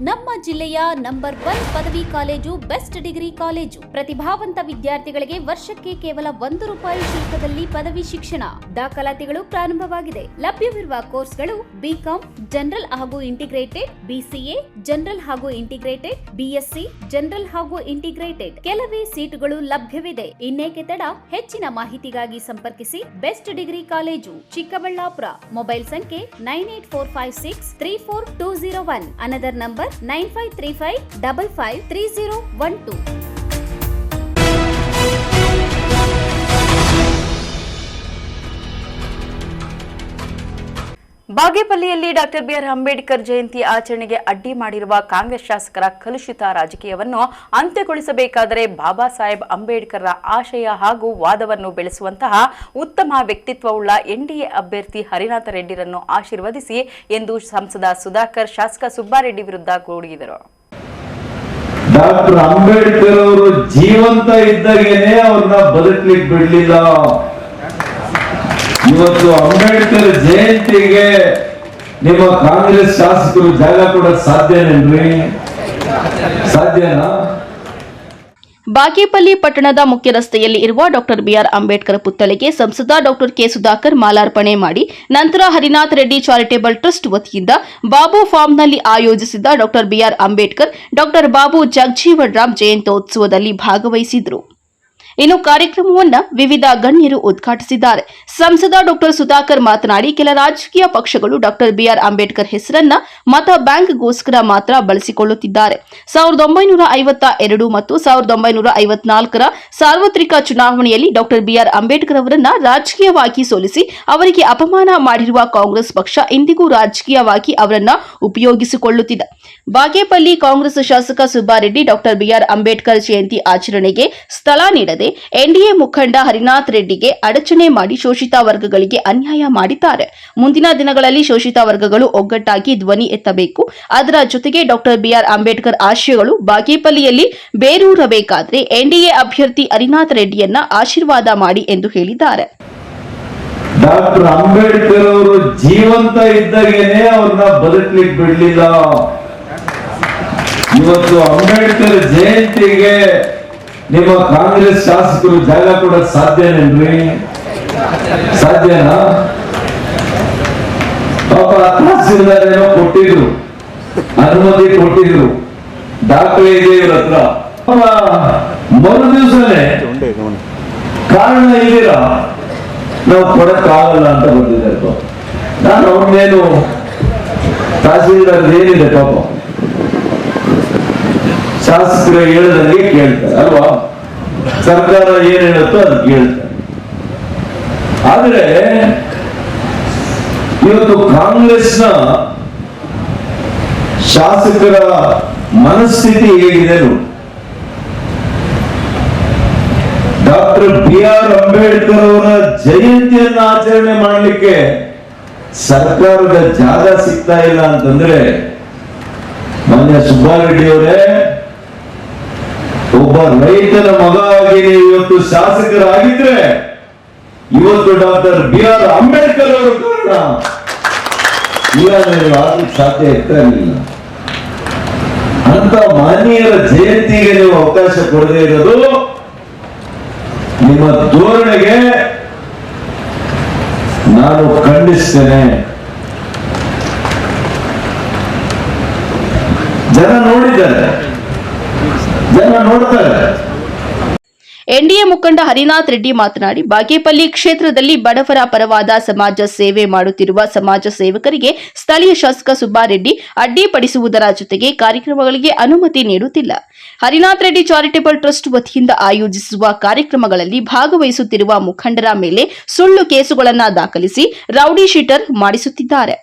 ನಮ್ಮ ಜಿಲ್ಲೆಯ ನಂಬರ್ 1 ಪದವಿ ಕಾಲೇಜು ಬೆಸ್ಟ್ ಡಿಗ್ರಿ ಕಾಲೇಜು. ಪ್ರತಿಭಾವಂತ ವಿದ್ಯಾರ್ಥಿಗಳಿಗೆ ವರ್ಷಕ್ಕೆ ಕೇವಲ ₹1 ಶುಲ್ಕದಲ್ಲಿ ಪದವಿ ಶಿಕ್ಷಣ. ದಾಖಲಾತಿಗಳು ಪ್ರಾರಂಭವಾಗಿದೆ. ಲಭ್ಯವಿರುವ ಕೋರ್ಸ್ಗಳು ಬಿಕಾಂ ಜನರಲ್ ಹಾಗೂ ಇಂಟಿಗ್ರೇಟೆಡ್, ಬಿಸಿಎ ಜನರಲ್ ಹಾಗೂ ಇಂಟಿಗ್ರೇಟೆಡ್, ಬಿಎಸ್ಸಿ ಜನರಲ್ ಹಾಗೂ ಇಂಟಿಗ್ರೇಟೆಡ್. ಕೆಲವೇ ಸೀಟುಗಳು ಲಭ್ಯವಿದೆ. ಇನ್ನೇಕೆ ತಡ? ಹೆಚ್ಚಿನ ಮಾಹಿತಿಗಾಗಿ ಸಂಪರ್ಕಿಸಿ best degree college Chikkaballapur. Mobile ಸಂಖ್ಯೆ 9845634201. Another number 9535553012. ಬಾಗೇಪಲ್ಲಿಯಲ್ಲಿ ಡಾಕ್ಟರ್ ಬಿಆರ್ ಅಂಬೇಡ್ಕರ್ ಜಯಂತಿ ಆಚರಣೆಗೆ ಅಡ್ಡಿ ಮಾಡಿರುವ ಕಾಂಗ್ರೆಸ್ ಶಾಸಕರ ಕಲುಷಿತ ರಾಜಕೀಯವನ್ನು ಅಂತ್ಯಗೊಳಿಸಬೇಕಾದರೆ ಬಾಬಾ ಸಾಹೇಬ್ ಅಂಬೇಡ್ಕರ್ ಆಶಯ ಹಾಗೂ ವಾದವನ್ನು ಬೆಳೆಸುವಂತಹ ಉತ್ತಮ ವ್ಯಕ್ತಿತ್ವವುಳ್ಳ ಎನ್ಡಿಎ ಅಭ್ಯರ್ಥಿ ಹರಿನಾಥ ರೆಡ್ಡಿರನ್ನು ಆಶೀರ್ವದಿಸಿ ಎಂದು ಸಂಸದ ಸುಧಾಕರ್ ಶಾಸಕ ಸುಬ್ಬಾರೆಡ್ಡಿ ವಿರುದ್ಧ ಕೂಗಿದರು. ಡಾಕ್ಟರ್ ಅಂಬೇಡ್ಕರ್ ಅವರು ಜೀವಂತ ಇದ್ದಾಗೇನೆ ಅವ್ರನ್ನ ಬದುಕಲಿಕ್ಕೆ ಬಿಡ್ಲಿಲ್ಲ. ಇವತ್ತು ಅಂಬೇಡ್ಕರ್ ಜಯಂತಿಗೆ ನಿಮ್ಮ ಕಾಂಗ್ರೆಸ್ ಶಾಸಕರು ಜಾಗ ಕೊಡಕ್ ಸಾಧ್ಯನೇನ್ರಿ? ಸಾಧ್ಯನಾ? ಬಾಗೇಪಲ್ಲಿ ಪಟ್ಟಣದ ಮುಖ್ಯ ರಸ್ತೆಯಲ್ಲಿ ಇರುವ ಡಾಕ್ಟರ್ ಬಿಆರ್ ಅಂಬೇಡ್ಕರ್ ಪುತ್ಥಳಿಗೆ ಸಂಸದ ಡಾಕ್ಟರ್ ಕೆ ಸುಧಾಕರ್ ಮಾಲಾರ್ಪಣೆ ಮಾಡಿ ನಂತರ ಹರಿನಾಥ್ ರೆಡ್ಡಿ ಚಾರಿಟೇಬಲ್ ಟ್ರಸ್ಟ್ ವತಿಯಿಂದ ಬಾಬು ಫಾರ್ಮ್ನಲ್ಲಿ ಆಯೋಜಿಸಿದ್ದ doctor BR Ambedkar doctor Babu Jagjivan Ram ಜಯಂತ್ಯೋತ್ಸವದಲ್ಲಿ ಭಾಗವಹಿಸಿದರು. ಇನ್ನು ಕಾರ್ಯಕ್ರಮವನ್ನು ವಿವಿಧ ಗಣ್ಯರು ಉದ್ಘಾಟಿಸಿದ್ದಾರೆ. ಸಂಸದ ಡಾಕ್ಟರ್ ಸುಧಾಕರ್ ಮಾತನಾಡಿ, ಕೆಲ ರಾಜಕೀಯ ಪಕ್ಷಗಳು ಡಾಕ್ಟರ್ ಬಿಆರ್ ಅಂಬೇಡ್ಕರ್ ಹೆಸರನ್ನ ಮತ ಬ್ಯಾಂಕ್ಗೋಸ್ಕರ ಮಾತ್ರ ಬಳಸಿಕೊಳ್ಳುತ್ತಿದ್ದಾರೆ. 1952 ಮತ್ತು 1954ರ ಸಾರ್ವತ್ರಿಕ ಚುನಾವಣೆಯಲ್ಲಿ ಡಾಕ್ಟರ್ ಬಿಆರ್ ಅಂಬೇಡ್ಕರ್ ಅವರನ್ನ ರಾಜಕೀಯವಾಗಿ ಸೋಲಿಸಿ ಅವರಿಗೆ ಅಪಮಾನ ಮಾಡಿರುವ ಕಾಂಗ್ರೆಸ್ ಪಕ್ಷ ಇಂದಿಗೂ ರಾಜಕೀಯವಾಗಿ ಅವರನ್ನ ಉಪಯೋಗಿಸಿಕೊಳ್ಳುತ್ತಿದೆ. ಬಾಗೇಪಲ್ಲಿ ಕಾಂಗ್ರೆಸ್ ಶಾಸಕ ಸುಬ್ಬಾರೆಡ್ಡಿ ಡಾಕ್ಟರ್ ಬಿಆರ್ ಅಂಬೇಡ್ಕರ್ ಜಯಂತಿ ಆಚರಣೆಗೆ ಸ್ಥಳ ನೀಡದೆ ಎನ್ಡಿಎ ಮುಖಂಡ ಹರಿನಾಥ್ ರೆಡ್ಡಿಗೆ ಅಡಚಣೆ ಮಾಡಿ ಶೋಷಿತ ವರ್ಗಗಳಿಗೆ ಅನ್ಯಾಯ ಮಾಡಿದ್ದಾರೆ. ಮುಂದಿನ ದಿನಗಳಲ್ಲಿ ಶೋಷಿತ ವರ್ಗಗಳು ಒಗ್ಗಟ್ಟಾಗಿ ಧ್ವನಿ ಎತ್ತಬೇಕು. ಅದರ ಜೊತೆಗೆ ಡಾಕ್ಟರ್ ಬಿಆರ್ ಅಂಬೇಡ್ಕರ್ ಆಶಯಗಳು ಬಾಗೇಪಲ್ಲಿಯಲ್ಲಿ ಬೇರೂರಬೇಕಾದರೆ ಎನ್ಡಿಎ ಅಭ್ಯರ್ಥಿ ಹರಿನಾಥ್ ರೆಡ್ಡಿಯನ್ನ ಆಶೀರ್ವಾದ ಮಾಡಿ ಎಂದು ಹೇಳಿದ್ದಾರೆ. ಡಾಕ್ಟರ್ ಅಂಬೇಡ್ಕರ್ ಅವರು ಜೀವಂತ ಇದ್ದಾಗೇನೆ ಅವ್ರನ್ನ ಬದುಕಲಿಕ್ಕೆ ಬಿಡ್ಲಿಲ್ಲ. ಇವತ್ತು ಅಂಬೇಡ್ಕರ್ ಜಯಂತಿಗೆ ನಿಮ್ಮ ಕಾಂಗ್ರೆಸ್ ಶಾಸಕರು ಜಾಗ ಕೊಡಕ್ ಸಾಧ್ಯನೇನ್ರಿ? ಸಾಧ್ಯನಾ? ಪಾಪ ತಹಸೀಲ್ದಾರ್ ಏನೋ ಕೊಟ್ಟಿದ್ರು, ಅನುಮತಿ ಕೊಟ್ಟಿದ್ರು, ದಾಖಲೆ ಇದೆ ಇವ್ರ ಹತ್ರ. ಮರು ದಿವಸನೇ ಕಾರಣ ಇದ್ದೀರ ನಾವು ಕೊಡಕ್ ಆಗಲ್ಲ ಅಂತ ಬಂದಿದ್ದಾರೆ. ನಾನು ಅವನ್ನೇನು ತಹಸೀಲ್ದಾರ್ ಏನಿದೆ ಪಾಪ ಶಾಸಕರು ಹೇಳದಂಗೆ ಕೇಳ್ತಾರೆ ಅಲ್ವಾ? ಸರ್ಕಾರ ಏನ್ ಹೇಳುತ್ತೋ ಅದು ಕೇಳ್ತಾರೆ. ಆದ್ರೆ ಇವತ್ತು ಕಾಂಗ್ರೆಸ್ನ ಶಾಸಕರ ಮನಸ್ಥಿತಿ ಹೇಗಿದೆ ನೋಡಿ. ಡಾಕ್ಟರ್ ಬಿಆರ್ ಅಂಬೇಡ್ಕರ್ ಅವರ ಜಯಂತಿಯನ್ನ ಆಚರಣೆ ಮಾಡಲಿಕ್ಕೆ ಸರ್ಕಾರದ ಜಾಗ ಸಿಗ್ತಾ ಇಲ್ಲ ಅಂತಂದ್ರೆ ಮಾನ್ಯ ಸುಬ್ಬಾರೆಡ್ಡಿ ಅವರೇ, ಒಬ್ಬ ರೈತನ ಮಗ ಆಗಿ ನೀವು ಇವತ್ತು ಶಾಸಕರಾಗಿದ್ರೆ ಇವತ್ತು ಡಾಕ್ಟರ್ ಬಿಆರ್ ಅಂಬೇಡ್ಕರ್ ಅವರು ಕಾರಣ. ಇಲ್ಲ ನೀವು ಆಗ್ಲಿಕ್ಕೆ ಸಾಧ್ಯ ಇರ್ತಾ ಇರಲಿಲ್ಲ. ಅಂತ ಮಾನ್ಯರ ಜಯಂತಿಗೆ ನೀವು ಅವಕಾಶ ಕೊಡದೇ ಇರೋದು ನಿಮ್ಮ ಧೋರಣೆಗೆ ನಾನು ಖಂಡಿಸ್ತೇನೆ. ಜನ ನೋಡಿದ್ದಾರೆ, ಜನ ನೋಡ್ತಾರೆ. ಎನ್ಡಿಎ ಮುಖಂಡ ಹರಿನಾಥ್ ರೆಡ್ಡಿ ಮಾತನಾಡಿ, ಬಾಗೇಪಲ್ಲಿ ಕ್ಷೇತ್ರದಲ್ಲಿ ಬಡವರ ಪರವಾದ ಸಮಾಜ ಸೇವೆ ಮಾಡುತ್ತಿರುವ ಸಮಾಜ ಸೇವಕರಿಗೆ ಸ್ಥಳೀಯ ಶಾಸಕ ಸುಬ್ಬಾರೆಡ್ಡಿ ಅಡ್ಡಿಪಡಿಸುವುದರ ಜೊತೆಗೆ ಕಾರ್ಯಕ್ರಮಗಳಿಗೆ ಅನುಮತಿ ನೀಡುತ್ತಿಲ್ಲ. ಹರಿನಾಥ್ ರೆಡ್ಡಿ ಚಾರಿಟೇಬಲ್ ಟ್ರಸ್ಟ್ ವತಿಯಿಂದ ಆಯೋಜಿಸುವ ಕಾರ್ಯಕ್ರಮಗಳಲ್ಲಿ ಭಾಗವಹಿಸುತ್ತಿರುವ ಮುಖಂಡರ ಮೇಲೆ ಸುಳ್ಳು ಕೇಸುಗಳನ್ನು ದಾಖಲಿಸಿ ರೌಡಿ ಶೀಟರ್ ಮಾಡಿಸುತ್ತಿದ್ದಾರೆ.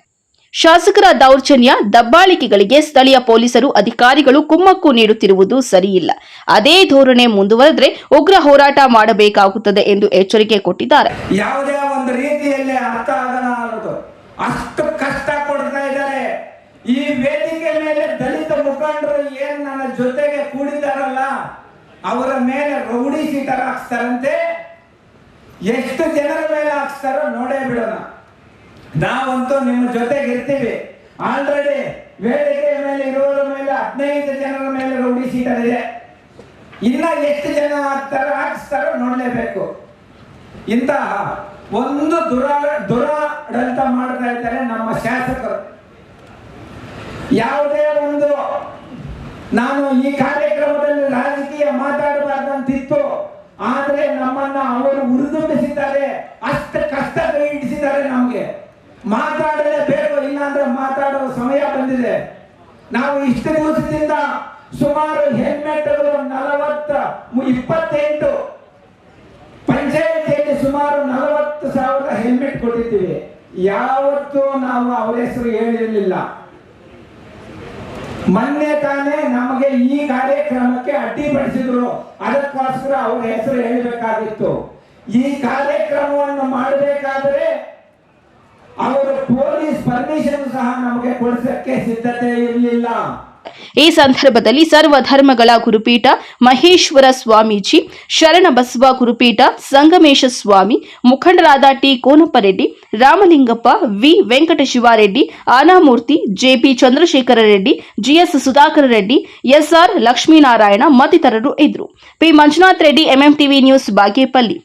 ಶಾಸಕರ ದೌರ್ಜನ್ಯ, ದಬ್ಬಾಳಿಕೆಗಳಿಗೆ ಸ್ಥಳೀಯ ಪೊಲೀಸರು ಅಧಿಕಾರಿಗಳು ಕುಮ್ಮಕ್ಕು ನೀಡುತ್ತಿರುವುದು ಸರಿಯಿಲ್ಲ. ಅದೇ ಧೋರಣೆ ಮುಂದುವರೆದರೆ ಉಗ್ರ ಹೋರಾಟ ಮಾಡಬೇಕಾಗುತ್ತದೆ ಎಂದು ಎಚ್ಚರಿಕೆ ಕೊಟ್ಟಿದ್ದಾರೆ. ಯಾವುದೇ ಒಂದು ರೀತಿಯಲ್ಲಿ ಅರ್ಥ ಆಗಲಾರದು, ಅಷ್ಟು ಕಷ್ಟ ಕೊಡ್ತಾ ಇದ್ದಾರೆ. ಈ ವೇದಿಕೆ ಮೇಲೆ ದಲಿತ ಮುಖಂಡರು ಏನ್ ನನ್ನ ಜೊತೆಗೆ ಕೂಡಿದಾರಲ್ಲ, ಅವರ ಮೇಲೆ ರೌಡಿ ಶೀಟರ್ ಹಾಕ್ಸ್ತಾರಂತೆ. ಎಷ್ಟು ಜನರ ಮೇಲೆ ಹಾಕ್ಸ್ತಾರೋ ನೋಡೇ ಬಿಡೋಣ. ನಾವಂತೂ ನಿಮ್ಮ ಜೊತೆಗೆ ಇರ್ತೀವಿ. ಆಲ್ರೆಡಿ ವೇದಿಕೆಯ ಮೇಲೆ ಇರೋರ ಮೇಲೆ 15 ಜನರ ಮೇಲೆ ರೌಡಿ ಶೀಟರ್ ಇದೆ. ಇನ್ನ ಎಷ್ಟು ಜನ ಹಾಕ್ಸ್ತಾರೋ ನೋಡಲೇಬೇಕು. ಇಂತಹ ಒಂದು ದುರಾಡಳಿತ ಮಾಡ್ತಾ ಇದ್ದಾರೆ ನಮ್ಮ ಶಾಸಕರು. ಯಾವುದೇ ಒಂದು ನಾನು ಈ ಕಾರ್ಯಕ್ರಮದಲ್ಲಿ ರಾಜಕೀಯ ಮಾತಾಡಬಾರ್ದಂತಿತ್ತು, ಆದ್ರೆ ನಮ್ಮನ್ನ ಅವರು ಉರಿದುಂಬಿಸಿದ್ದಾರೆ. ಅಷ್ಟು ಕಷ್ಟ ಇಡಿಸಿದ್ದಾರೆ. ನಮ್ಗೆ ಮಾತಾಡಲೇಬೇಕು, ಇಲ್ಲಾಂದ್ರೆ ಮಾತಾಡುವ ಸಮಯ ಬಂದಿದೆ. ನಾವು ಇಷ್ಟು ದಿವಸದಿಂದ ಸುಮಾರು ಹೆಲ್ಮೆಟ್ಗಳು 28 ಪಂಚಾಯತಿಯಲ್ಲಿ ಸುಮಾರು 40,000 ಹೆಲ್ಮೆಟ್ ಕೊಟ್ಟಿದ್ದೀವಿ. ಯಾವತ್ತೂ ನಾವು ಅವರ ಹೆಸರು ಹೇಳಿರಲಿಲ್ಲ. ಮೊನ್ನೆ ತಾನೇ ನಮಗೆ ಈ ಕಾರ್ಯಕ್ರಮಕ್ಕೆ ಅಡ್ಡಿಪಡಿಸಿದ್ರು, ಅದಕ್ಕೋಸ್ಕರ ಅವರ ಹೆಸರು ಹೇಳಬೇಕಾಗಿತ್ತು. ಈ ಕಾರ್ಯಕ್ರಮವನ್ನು ಮಾಡಬೇಕಾದ್ರೆ ಅವರು ಪೊಲೀಸ್ ಪರ್ಮಿಷನ್ ಸಹ ನಮಗೆ ಕೊಡಿಸಕ್ಕೆ ಸಿದ್ಧತೆ ಇರಲಿಲ್ಲ. ಈ ಸಂದರ್ಭದಲ್ಲಿ ಸರ್ವಧರ್ಮಗಳ ಗುರುಪೀಠ ಮಹೇಶ್ವರ ಸ್ವಾಮೀಜಿ, ಶರಣಬಸವ ಗುರುಪೀಠ ಸಂಗಮೇಶ ಸ್ವಾಮಿ, ಮುಖಂಡರಾದ T Konappareddy, Ramalingappa, V Venkatashivareddy, Anamurthy, JP Chandrashekara Reddy, GS Sudhakara Reddy, SR Lakshminarayana ಮತ್ತಿತರರು ಇದ್ದರು. P Manjunath Reddy, MMTV news, Bagepalli.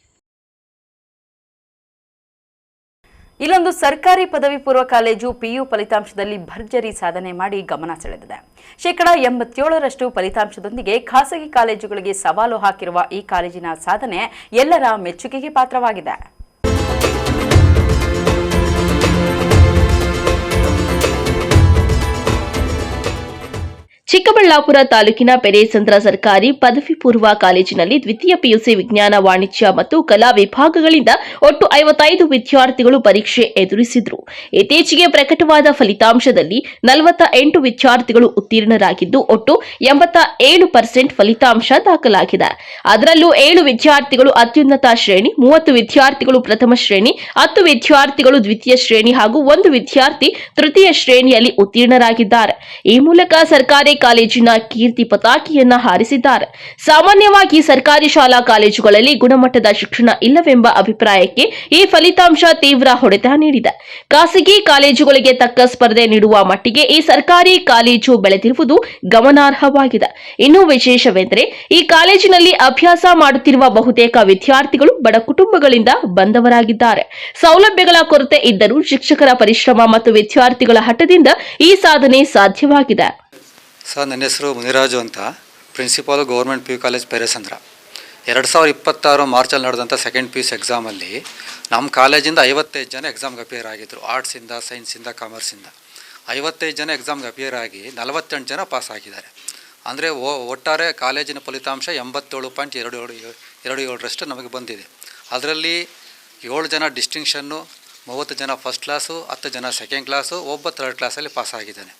ಇಲ್ಲೊಂದು ಸರ್ಕಾರಿ ಪದವಿ ಪೂರ್ವ ಕಾಲೇಜು ಪಿಯು ಫಲಿತಾಂಶದಲ್ಲಿ ಭರ್ಜರಿ ಸಾಧನೆ ಮಾಡಿ ಗಮನ ಸೆಳೆದಿದೆ. 87% ಫಲಿತಾಂಶದೊಂದಿಗೆ ಖಾಸಗಿ ಕಾಲೇಜುಗಳಿಗೆ ಸವಾಲು ಹಾಕಿರುವ ಈ ಕಾಲೇಜಿನ ಸಾಧನೆ ಎಲ್ಲರ ಮೆಚ್ಚುಗೆಗೆ ಪಾತ್ರವಾಗಿದೆ. ಚಿಕ್ಕಬಳ್ಳಾಪುರ ತಾಲೂಕಿನ ಪೆರೇಸಂದ್ರ ಸರ್ಕಾರಿ ಪದವಿ ಪೂರ್ವ ಕಾಲೇಜಿನಲ್ಲಿ ದ್ವಿತೀಯ ಪಿಯುಸಿ ವಿಜ್ಞಾನ, ವಾಣಿಜ್ಯ ಮತ್ತು ಕಲಾ ವಿಭಾಗಗಳಿಂದ ಒಟ್ಟು 55 ವಿದ್ಯಾರ್ಥಿಗಳು ಪರೀಕ್ಷೆ ಎದುರಿಸಿದರು. ಇತ್ತೀಚೆಗೆ ಪ್ರಕಟವಾದ ಫಲಿತಾಂಶದಲ್ಲಿ 48 ವಿದ್ಯಾರ್ಥಿಗಳು ಉತ್ತೀರ್ಣರಾಗಿದ್ದು ಒಟ್ಟು 87% ಫಲಿತಾಂಶ ದಾಖಲಾಗಿದೆ. ಅದರಲ್ಲೂ 7 ವಿದ್ಯಾರ್ಥಿಗಳು ಅತ್ಯುನ್ನತ ಶ್ರೇಣಿ, 30 ವಿದ್ಯಾರ್ಥಿಗಳು ಪ್ರಥಮ ಶ್ರೇಣಿ, 10 ವಿದ್ಯಾರ್ಥಿಗಳು ದ್ವಿತೀಯ ಶ್ರೇಣಿ ಹಾಗೂ 1 ವಿದ್ಯಾರ್ಥಿ ತೃತೀಯ ಶ್ರೇಣಿಯಲ್ಲಿ ಉತ್ತೀರ್ಣರಾಗಿದ್ದಾರೆ. ಈ ಮೂಲಕ ಸರ್ಕಾರಿ ಕಾಲೇಜಿನ ಕೀರ್ತಿ ಪತಾಕೆಯನ್ನ ಹಾರಿಸಿದ್ದಾರೆ. ಸಾಮಾನ್ಯವಾಗಿ ಸರ್ಕಾರಿ ಶಾಲಾ ಕಾಲೇಜುಗಳಲ್ಲಿ ಗುಣಮಟ್ಟದ ಶಿಕ್ಷಣ ಇಲ್ಲವೆಂಬ ಅಭಿಪ್ರಾಯಕ್ಕೆ ಈ ಫಲಿತಾಂಶ ತೀವ್ರ ಹೊಡೆತ ನೀಡಿದೆ. ಖಾಸಗಿ ಕಾಲೇಜುಗಳಿಗೆ ತಕ್ಕ ಸ್ಪರ್ಧೆ ನೀಡುವ ಮಟ್ಟಿಗೆ ಈ ಸರ್ಕಾರಿ ಕಾಲೇಜು ಬೆಳೆದಿರುವುದು ಗಮನಾರ್ಹವಾಗಿದೆ. ಇನ್ನೂ ವಿಶೇಷವೆಂದರೆ ಈ ಕಾಲೇಜಿನಲ್ಲಿ ಅಭ್ಯಾಸ ಮಾಡುತ್ತಿರುವ ಬಹುತೇಕ ವಿದ್ಯಾರ್ಥಿಗಳು ಬಡ ಕುಟುಂಬಗಳಿಂದ ಬಂದವರಾಗಿದ್ದಾರೆ. ಸೌಲಭ್ಯಗಳ ಕೊರತೆ ಇದ್ದರೂ ಶಿಕ್ಷಕರ ಪರಿಶ್ರಮ ಮತ್ತು ವಿದ್ಯಾರ್ಥಿಗಳ ಹಠದಿಂದ ಈ ಸಾಧನೆ ಸಾಧ್ಯವಾಗಿದೆ. ಸರ್, ನನ್ನ ಹೆಸರು ಮುನಿರಾಜು ಅಂತ, principal government PU college Peresandra. 2026 ಮಾರ್ಚಲ್ಲಿ ನಡೆದಂಥ ಸೆಕೆಂಡ್ PUC ಎಕ್ಸಾಮಲ್ಲಿ ನಮ್ಮ ಕಾಲೇಜಿಂದ 55 ಜನ ಎಕ್ಸಾಮ್ಗೆ ಅಪಿಯರ್ ಆಗಿದ್ದರು. ಆರ್ಟ್ಸಿಂದ, ಸೈನ್ಸಿಂದ, ಕಾಮರ್ಸಿಂದ 55 ಜನ ಎಕ್ಸಾಮ್ಗೆ ಅಪಿಯರ್ ಆಗಿ 48 ಜನ ಪಾಸ್ ಆಗಿದ್ದಾರೆ. ಅಂದರೆ ಒಟ್ಟಾರೆ ಕಾಲೇಜಿನ ಫಲಿತಾಂಶ 87.27% ನಮಗೆ ಬಂದಿದೆ. ಅದರಲ್ಲಿ 7 ಜನ ಡಿಸ್ಟಿಂಕ್ಷನ್ನು, 30 ಜನ ಫಸ್ಟ್ ಕ್ಲಾಸು, 10 ಜನ ಸೆಕೆಂಡ್ ಕ್ಲಾಸು, ಒಬ್ಬ ಥರ್ಡ್ ಕ್ಲಾಸಲ್ಲಿ ಪಾಸ್ ಆಗಿದ್ದಾನೆ.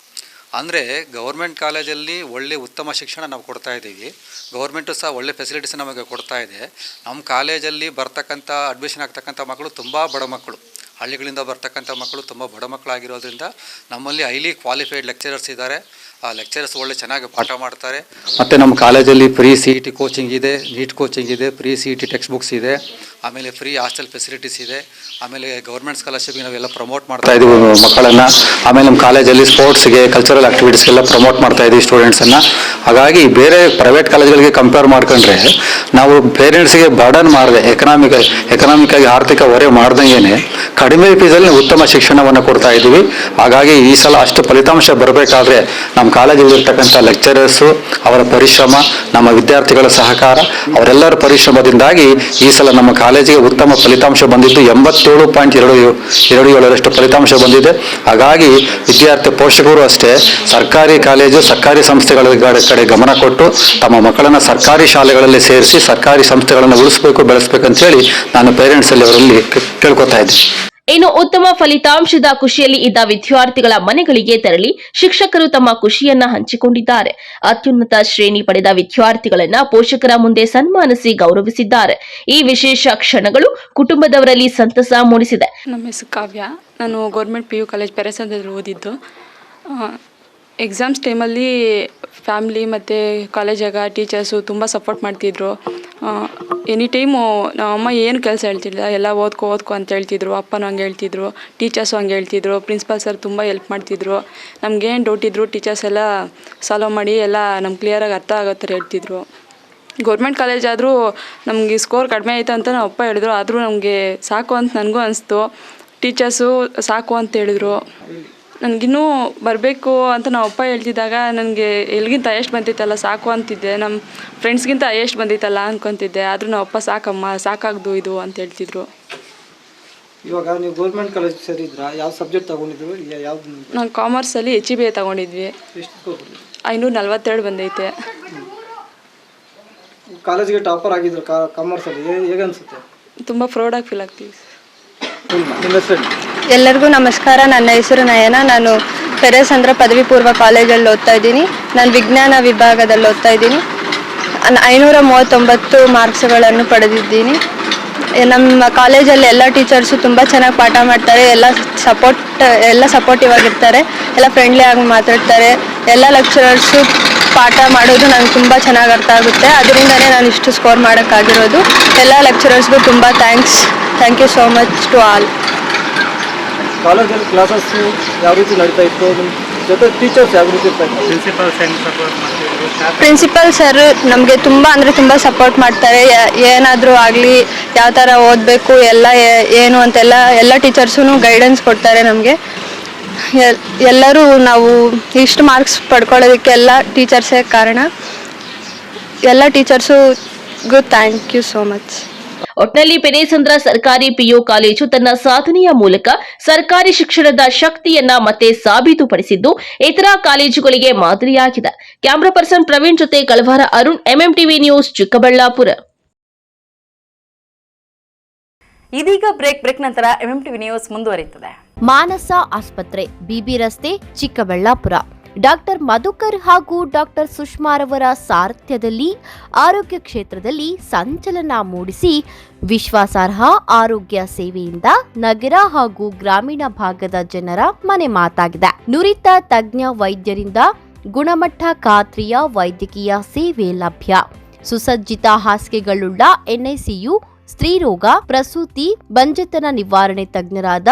ಅಂದರೆ ಗೌರ್ಮೆಂಟ್ ಕಾಲೇಜಲ್ಲಿ ಒಳ್ಳೆ ಉತ್ತಮ ಶಿಕ್ಷಣ ನಾವು ಕೊಡ್ತಾ ಇದ್ದೀವಿ. ಗೌರ್ಮೆಂಟು ಸಹ ಒಳ್ಳೆ ಫೆಸಿಲಿಟೀಸ್ ನಮಗೆ ಕೊಡ್ತಾ ಇದೆ. ನಮ್ಮ ಕಾಲೇಜಲ್ಲಿ ಬರ್ತಕ್ಕಂಥ ಅಡ್ಮಿಷನ್ ಆಗ್ತಕ್ಕಂಥ ಮಕ್ಕಳು ತುಂಬ ಬಡ ಮಕ್ಕಳು. ಹಳ್ಳಿಗಳಿಂದ ಬರ್ತಕ್ಕಂಥ ಮಕ್ಕಳು ತುಂಬ ಬಡ ಮಕ್ಕಳಾಗಿರೋದ್ರಿಂದ ನಮ್ಮಲ್ಲಿ ಹೈಲಿ ಕ್ವಾಲಿಫೈಡ್ ಲೆಕ್ಚರರ್ಸ್ ಇದ್ದಾರೆ. ಆ ಲೆಕ್ಚರರ್ಸ್ ಒಳ್ಳೆ ಚೆನ್ನಾಗಿ ಪಾಠ ಮಾಡ್ತಾರೆ. ಮತ್ತು ನಮ್ಮ ಕಾಲೇಜಲ್ಲಿ ಫ್ರೀ CET ಕೋಚಿಂಗ್ ಇದೆ, ನೀಟ್ ಕೋಚಿಂಗ್ ಇದೆ, ಫ್ರೀ CET ಟೆಕ್ಸ್ಟ್ ಬುಕ್ಸ್ ಇದೆ, ಆಮೇಲೆ ಫ್ರೀ ಹಾಸ್ಟೆಲ್ ಫೆಸಿಲಿಟೀಸ್ ಇದೆ, ಆಮೇಲೆ ಗೌರ್ಮೆಂಟ್ ಸ್ಕಾಲರ್ಶಿಪ್ಗೆ ನಾವೆಲ್ಲ ಪ್ರಮೋಟ್ ಮಾಡ್ತಾ ಇದ್ದೀವಿ ಮಕ್ಕಳನ್ನು. ಆಮೇಲೆ ನಮ್ಮ ಕಾಲೇಜಲ್ಲಿ ಸ್ಪೋರ್ಟ್ಸ್ಗೆ, ಕಲ್ಚರಲ್ ಆ್ಯಕ್ಟಿವಿಟೀಸ್ಗೆಲ್ಲ ಪ್ರಮೋಟ್ ಮಾಡ್ತಾ ಇದ್ದೀವಿ ಸ್ಟೂಡೆಂಟ್ಸನ್ನು. ಹಾಗಾಗಿ ಬೇರೆ ಪ್ರೈವೇಟ್ ಕಾಲೇಜ್ಗಳಿಗೆ ಕಂಪೇರ್ ಮಾಡ್ಕೊಂಡ್ರೆ ನಾವು ಪೇರೆಂಟ್ಸ್ಗೆ ಬರ್ಡನ್ ಮಾಡದೆ ಎಕನಾಮಿಕ್ಕಾಗಿ ಆರ್ಥಿಕ ಹೊರೆ ಮಾಡ್ದಂಗೆ ಕಡಿಮೆ ಫೀಸಲ್ಲಿ ಉತ್ತಮ ಶಿಕ್ಷಣವನ್ನು ಕೊಡ್ತಾ ಇದ್ದೀವಿ. ಹಾಗಾಗಿ ಈ ಸಲ ಅಷ್ಟು ಫಲಿತಾಂಶ ಬರಬೇಕಾದ್ರೆ ನಮ್ಮ ಕಾಲೇಜಲ್ಲಿರ್ತಕ್ಕಂಥ ಲೆಕ್ಚರರ್ಸು, ಅವರ ಪರಿಶ್ರಮ, ನಮ್ಮ ವಿದ್ಯಾರ್ಥಿಗಳ ಸಹಕಾರ, ಅವರೆಲ್ಲರ ಪರಿಶ್ರಮದಿಂದಾಗಿ ಈ ಸಲ ನಮ್ಮ ಕಾಲೇಜಿಗೆ ಉತ್ತಮ ಫಲಿತಾಂಶ ಬಂದಿದ್ದು 87.27% ಫಲಿತಾಂಶ ಬಂದಿದೆ. ಹಾಗಾಗಿ ವಿದ್ಯಾರ್ಥಿ ಪೋಷಕರು ಅಷ್ಟೇ ಸರ್ಕಾರಿ ಕಾಲೇಜು, ಸರ್ಕಾರಿ ಸಂಸ್ಥೆಗಳ ಕಡೆ ಗಮನ ಕೊಟ್ಟು ತಮ್ಮ ಮಕ್ಕಳನ್ನು ಸರ್ಕಾರಿ ಶಾಲೆಗಳಲ್ಲಿ ಸೇರಿಸಿ ಸರ್ಕಾರಿ ಸಂಸ್ಥೆಗಳನ್ನು ಉಳಿಸಬೇಕು, ಬೆಳೆಸಬೇಕಂತ ಹೇಳಿ ನಾನು ಪೇರೆಂಟ್ಸಲ್ಲಿ ಅವರಲ್ಲಿ ಕೇಳ್ಕೊತಾ ಇದ್ದೀನಿ. ಇನ್ನು ಉತ್ತಮ ಫಲಿತಾಂಶದ ಖುಷಿಯಲ್ಲಿ ಇದ್ದ ವಿದ್ಯಾರ್ಥಿಗಳ ಮನೆಗಳಿಗೆ ತೆರಳಿ ಶಿಕ್ಷಕರು ತಮ್ಮ ಖುಷಿಯನ್ನ ಹಂಚಿಕೊಂಡಿದ್ದಾರೆ. ಅತ್ಯುನ್ನತ ಶ್ರೇಣಿ ಪಡೆದ ವಿದ್ಯಾರ್ಥಿಗಳನ್ನ ಪೋಷಕರ ಮುಂದೆ ಸನ್ಮಾನಿಸಿ ಗೌರವಿಸಿದ್ದಾರೆ. ಈ ವಿಶೇಷ ಕ್ಷಣಗಳು ಕುಟುಂಬದವರಲ್ಲಿ ಸಂತಸ ಮೂಡಿಸಿದೆ. ನಮ್ಮ ಹೆಸರು ಕಾವ್ಯ. ನಾನು ಗೌರ್ಮೆಂಟ್ PU ಕಾಲೇಜ್ ಪೆರೇಸಂದ್ರದಲ್ಲಿ ಓದಿದ್ದು. ಎಕ್ಸಾಮ್ಸ್ ಟೈಮಲ್ಲಿ ಫ್ಯಾಮ್ಲಿ ಮತ್ತು ಕಾಲೇಜಾಗ ಟೀಚರ್ಸು ತುಂಬ ಸಪೋರ್ಟ್ ಮಾಡ್ತಿದ್ರು. ಎನಿ ಟೈಮು ನಮ್ಮಮ್ಮ ಏನು ಕೆಲಸ ಹೇಳ್ತಿಲ್ಲ, ಎಲ್ಲ ಓದ್ಕೊ ಅಂತ ಹೇಳ್ತಿದ್ರು. ಅಪ್ಪನೂ ಹಂಗೆ ಹೇಳ್ತಿದ್ರು, ಟೀಚರ್ಸು ಹಂಗೆ ಹೇಳ್ತಿದ್ರು. ಪ್ರಿನ್ಸಿಪಾಲ್ ಸರ್ ತುಂಬ ಹೆಲ್ಪ್ ಮಾಡ್ತಿದ್ರು. ನಮಗೇನು ಡೌಟ್ ಇದ್ದರು ಟೀಚರ್ಸ್ ಎಲ್ಲ ಸಾಲ್ವ್ ಮಾಡಿ ಎಲ್ಲ ನಮ್ಗೆ ಕ್ಲಿಯರಾಗಿ ಅರ್ಥ ಆಗೋ ಥರ ಹೇಳ್ತಿದ್ರು. ಗೌರ್ಮೆಂಟ್ ಕಾಲೇಜ್ ಆದರೂ ನಮಗೆ ಸ್ಕೋರ್ ಕಡಿಮೆ ಆಯಿತು ಅಂತ ನಮ್ಮ ಅಪ್ಪ ಹೇಳಿದ್ರು. ಆದರೂ ನಮಗೆ ಸಾಕು ಅಂತ ನನಗೂ ಅನಿಸ್ತು. ಟೀಚರ್ಸು ಸಾಕು ಅಂತ ಹೇಳಿದ್ರು. ನನಗಿನ್ನೂ ಬರಬೇಕು ಅಂತ ನಮ್ಮ ಅಪ್ಪ ಹೇಳ್ತಿದ್ದಾಗ ನನಗೆ ಎಲ್ಗಿಂತ ಹೈಯೆಸ್ಟ್ ಬಂದಿತ್ತಲ್ಲ ಸಾಕು ಅಂತಿದ್ದೆ. ನಮ್ಮ ಫ್ರೆಂಡ್ಸ್ಗಿಂತ ಹೈಯೆಸ್ಟ್ ಬಂದಿತ್ತಲ್ಲ ಅಂದ್ಕೊತಿದ್ದೆ. ಆದರೂ ನಮ್ಮ ಅಪ್ಪ ಸಾಕಮ್ಮ, ಸಾಕಾಗ್ದು ಇದು ಅಂತ ಹೇಳ್ತಿದ್ರು. ಇವಾಗ ನೀವು ಗೌರ್ಮೆಂಟ್ ಕಾಲೇಜ್ ಸೇರಿದ್ರಾ? ಯಾವ ಸಬ್ಜೆಕ್ಟ್ ತಗೊಂಡಿದ್ರು? ಯಾವ್ದು? ನಾನು ಕಾಮರ್ಸಲ್ಲಿ HEBA ತಗೊಂಡಿದ್ವಿ. 542 ಬಂದೈತೆ. ಕಾಲೇಜ್ಗೆ ಟಾಪರ್ ಆಗಿದ್ರು ಕಾಮರ್ಸಲ್ಲಿ, ಹೇಗೆ ಅನಿಸುತ್ತೆ? ತುಂಬ ಪ್ರೌಡಾಗಿ ಫೀಲ್ ಆಗ್ತೀವಿ. ಎಲ್ಲರಿಗೂ ನಮಸ್ಕಾರ. ನನ್ನ ಹೆಸರು ನಯನ. ನಾನು ಪೆರೇಸಂದ್ರ ಪದವಿ ಪೂರ್ವ ಕಾಲೇಜಲ್ಲಿ ಓದ್ತಾ ಇದ್ದೀನಿ. ನಾನು ವಿಜ್ಞಾನ ವಿಭಾಗದಲ್ಲಿ ಓದ್ತಾ ಇದ್ದೀನಿ. 539 ಮಾರ್ಕ್ಸ್ಗಳನ್ನು ಪಡೆದಿದ್ದೀನಿ. ನಮ್ಮ ಕಾಲೇಜಲ್ಲಿ ಎಲ್ಲ ಟೀಚರ್ಸು ತುಂಬ ಚೆನ್ನಾಗಿ ಪಾಠ ಮಾಡ್ತಾರೆ. ಎಲ್ಲ ಸಪೋರ್ಟಿವ್ ಆಗಿರ್ತಾರೆ, ಎಲ್ಲ ಫ್ರೆಂಡ್ಲಿ ಆಗಿ ಮಾತಾಡ್ತಾರೆ. ಎಲ್ಲ ಲೆಕ್ಚರರ್ಸು ಪಾಠ ಮಾಡೋದು ನನಗೆ ತುಂಬ ಚೆನ್ನಾಗಿ ಅರ್ಥ ಆಗುತ್ತೆ. ಅದರಿಂದನೇ ನಾನು ಇಷ್ಟು ಸ್ಕೋರ್ ಮಾಡೋಕ್ಕಾಗಿರೋದು. ಎಲ್ಲ ಲೆಕ್ಚರರ್ಸ್ಗೂ ತುಂಬ thank you so much to all. ಕಾಲೇಜಲ್ಲಿ ಕ್ಲಾಸಸ್ ಯಾವ ರೀತಿ ನಡೀತಾ ಇತ್ತು? ನಿಮ್ಮ ಜೊತೆ ಟೀಚರ್ಸ್ ಯಾವ ರೀತಿ ಇರ್ತಾರೆ? ಪ್ರಿನ್ಸಿಪಲ್ ಸರ್ ನಮಗೆ ತುಂಬ ಸಪೋರ್ಟ್ ಮಾಡ್ತಾರೆ. ಏನಾದರೂ ಆಗಲಿ, ಯಾವ ಥರ ಓದಬೇಕು ಎಲ್ಲ ಏನು ಅಂತೆಲ್ಲ ಎಲ್ಲ ಟೀಚರ್ಸೂ ಗೈಡೆನ್ಸ್ ಕೊಡ್ತಾರೆ ನಮಗೆ. ಎಲ್ಲರೂ ನಾವು ಇಷ್ಟು ಮಾರ್ಕ್ಸ್ ಪಡ್ಕೊಳ್ಳೋದಕ್ಕೆ ಎಲ್ಲ ಟೀಚರ್ಸೇ ಕಾರಣ. ಎಲ್ಲ ಟೀಚರ್ಸುಗೂ ಥ್ಯಾಂಕ್ ಯು ಸೋ ಮಚ್. ಒಟ್ನಲ್ಲಿ ಪೆರೇಸಂದ್ರ ಸರ್ಕಾರಿ PU ಕಾಲೇಜು ತನ್ನ ಸಾಧನೆಯ ಮೂಲಕ ಸರ್ಕಾರಿ ಶಿಕ್ಷಣದ ಶಕ್ತಿಯನ್ನ ಮತ್ತೆ ಸಾಬೀತುಪಡಿಸಿದ್ದು ಇತರ ಕಾಲೇಜುಗಳಿಗೆ ಮಾದರಿಯಾಗಿದೆ. ಕ್ಯಾಮರಾ ಪರ್ಸನ್ ಪ್ರವೀಣ್ ಜೊತೆ ಕಳವಾರ ಅರುಣ್, MMTV ನ್ಯೂಸ್, ಚಿಕ್ಕಬಳ್ಳಾಪುರ. ಇದೀಗ ಬ್ರೇಕ್ ನಂತರ MMTV ನ್ಯೂಸ್ ಮುಂದುವರಿಯುತ್ತದೆ. ಮಾನಸ ಆಸ್ಪತ್ರೆ, BB ರಸ್ತೆ, ಚಿಕ್ಕಬಳ್ಳಾಪುರ. ಡಾಕ್ಟರ್ ಮಧುಕರ್ ಹಾಗೂ ಡಾಕ್ಟರ್ ಸುಷ್ಮಾರವರ ಸಾರಥ್ಯದಲ್ಲಿ ಆರೋಗ್ಯ ಕ್ಷೇತ್ರದಲ್ಲಿ ಸಂಚಲನ ಮೂಡಿಸಿ ವಿಶ್ವಾಸಾರ್ಹ ಆರೋಗ್ಯ ಸೇವೆಯಿಂದ ನಗರ ಹಾಗೂ ಗ್ರಾಮೀಣ ಭಾಗದ ಜನರ ಮನೆ ಮಾತಾಗಿದೆ. ನುರಿತ ತಜ್ಞ ವೈದ್ಯರಿಂದ ಗುಣಮಟ್ಟ ಖಾತ್ರಿಯ ವೈದ್ಯಕೀಯ ಸೇವೆ ಲಭ್ಯ. ಸುಸಜ್ಜಿತ ಹಾಸಿಗೆಗಳುಳ್ಳ NICU, ಸ್ತ್ರೀರೋಗ, ಪ್ರಸೂತಿ, ಬಂಜೆತನ ನಿವಾರಣೆ ತಜ್ಞರಾದ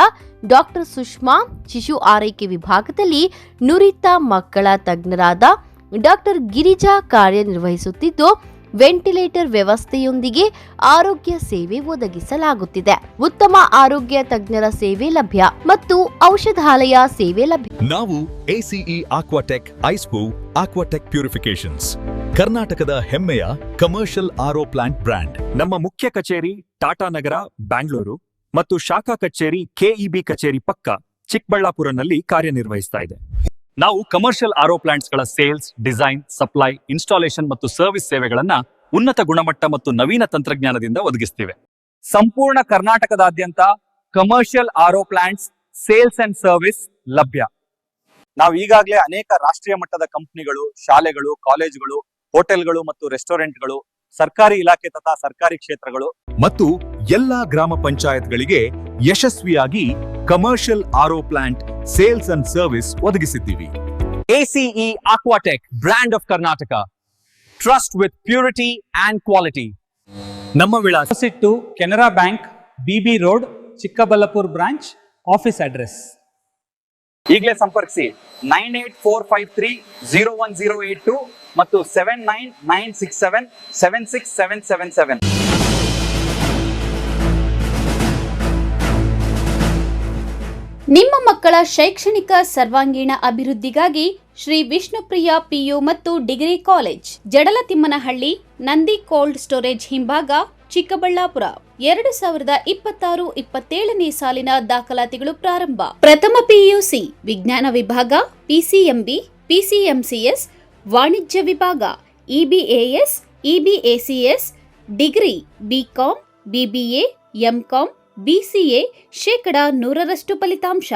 ಡಾಕ್ಟರ್ ಸುಷ್ಮಾ, ಶಿಶು ಆರೈಕೆ ವಿಭಾಗದಲ್ಲಿ ನುರಿತ ಮಕ್ಕಳ ತಜ್ಞರಾದ ಡಾಕ್ಟರ್ ಗಿರಿಜಾ ಕಾರ್ಯನಿರ್ವಹಿಸುತ್ತಿದ್ದು, ವೆಂಟಿಲೇಟರ್ ವ್ಯವಸ್ಥೆಯೊಂದಿಗೆ ಆರೋಗ್ಯ ಸೇವೆ ಒದಗಿಸಲಾಗುತ್ತಿದೆ. ಉತ್ತಮ ಆರೋಗ್ಯ ತಜ್ಞರ ಸೇವೆ ಲಭ್ಯ ಮತ್ತು ಔಷಧಾಲಯ ಸೇವೆ ಲಭ್ಯ. ನಾವು ACE ಆಕ್ವಾಟೆಕ್ ಐಸ್ಪೂ ಆಕ್ವಾಟೆಕ್ ಪ್ಯೂರಿಫಿಕೇಶನ್ಸ್, ಕರ್ನಾಟಕದ ಹೆಮ್ಮೆಯ ಕಮರ್ಷಿಯಲ್ RO ಪ್ಲಾಂಟ್ ಬ್ರ್ಯಾಂಡ್. ನಮ್ಮ ಮುಖ್ಯ ಕಚೇರಿ ಟಾಟಾ ನಗರ, ಬ್ಯಾಂಗ್ಳೂರು ಮತ್ತು ಶಾಖಾ ಕಚೇರಿ KEB ಕಚೇರಿ ಪಕ್ಕ ಚಿಕ್ಕಬಳ್ಳಾಪುರನಲ್ಲಿ ಕಾರ್ಯನಿರ್ವಹಿಸ್ತಾ ಇದೆ. ನಾವು ಕಮರ್ಷಿಯಲ್ RO ಪ್ಲಾಂಟ್ಸ್ಗಳ ಸೇಲ್ಸ್, ಡಿಸೈನ್, ಸಪ್ಲೈ, ಇನ್ಸ್ಟಾಲೇಷನ್ ಮತ್ತು ಸರ್ವಿಸ್ ಸೇವೆಗಳನ್ನ ಉನ್ನತ ಗುಣಮಟ್ಟ ಮತ್ತು ನವೀನ ತಂತ್ರಜ್ಞಾನದಿಂದ ಒದಗಿಸ್ತಿವೆ. ಸಂಪೂರ್ಣ ಕರ್ನಾಟಕದಾದ್ಯಂತ commercial RO plants sales and service ಲಭ್ಯ. ನಾವು ಈಗಾಗಲೇ ಅನೇಕ ರಾಷ್ಟ್ರೀಯ ಮಟ್ಟದ ಕಂಪನಿಗಳು, ಶಾಲೆಗಳು, ಕಾಲೇಜುಗಳು, ಹೋಟೆಲ್ಗಳು ಮತ್ತು ರೆಸ್ಟೋರೆಂಟ್ಗಳು, ಸರ್ಕಾರಿ ಇಲಾಖೆ ತಥಾ ಸರ್ಕಾರಿ ಕ್ಷೇತ್ರಗಳು ಮತ್ತು ಎಲ್ಲಾ ಗ್ರಾಮ ಪಂಚಾಯತ್ಗಳಿಗೆ ಯಶಸ್ವಿಯಾಗಿ commercial RO plant sales and service ಒದಗಿಸಿದ್ದೀವಿ. ACE Aquatech, brand of Karnataka. Trust with purity and quality. ನಮ್ಮ ವಿಳಾಸ to Canara bank, BB road, Chikkaballapur branch. Office address ಈಗಲೇ ಸಂಪರ್ಕಿಸಿ 9845301082 ಮತ್ತು 7996776777. ನಿಮ್ಮ ಮಕ್ಕಳ ಶೈಕ್ಷಣಿಕ ಸರ್ವಾಂಗೀಣ ಅಭಿವೃದ್ಧಿಗಾಗಿ ಶ್ರೀ ವಿಷ್ಣುಪ್ರಿಯ PU ಮತ್ತು degree college, Jadalathimmanahalli, Nandi cold storage ಹಿಂಭಾಗ, ಚಿಕ್ಕಬಳ್ಳಾಪುರ. 2026-27ನೇ ಸಾಲಿನ ದಾಖಲಾತಿಗಳು ಪ್ರಾರಂಭ. ಪ್ರಥಮ PUC ವಿಜ್ಞಾನ ವಿಭಾಗ, PCMB, PCMCS, ವಾಣಿಜ್ಯ ವಿಭಾಗ, EBAS, EBACS, degree BCom, BBA, MCom, BCA 100% ಫಲಿತಾಂಶ.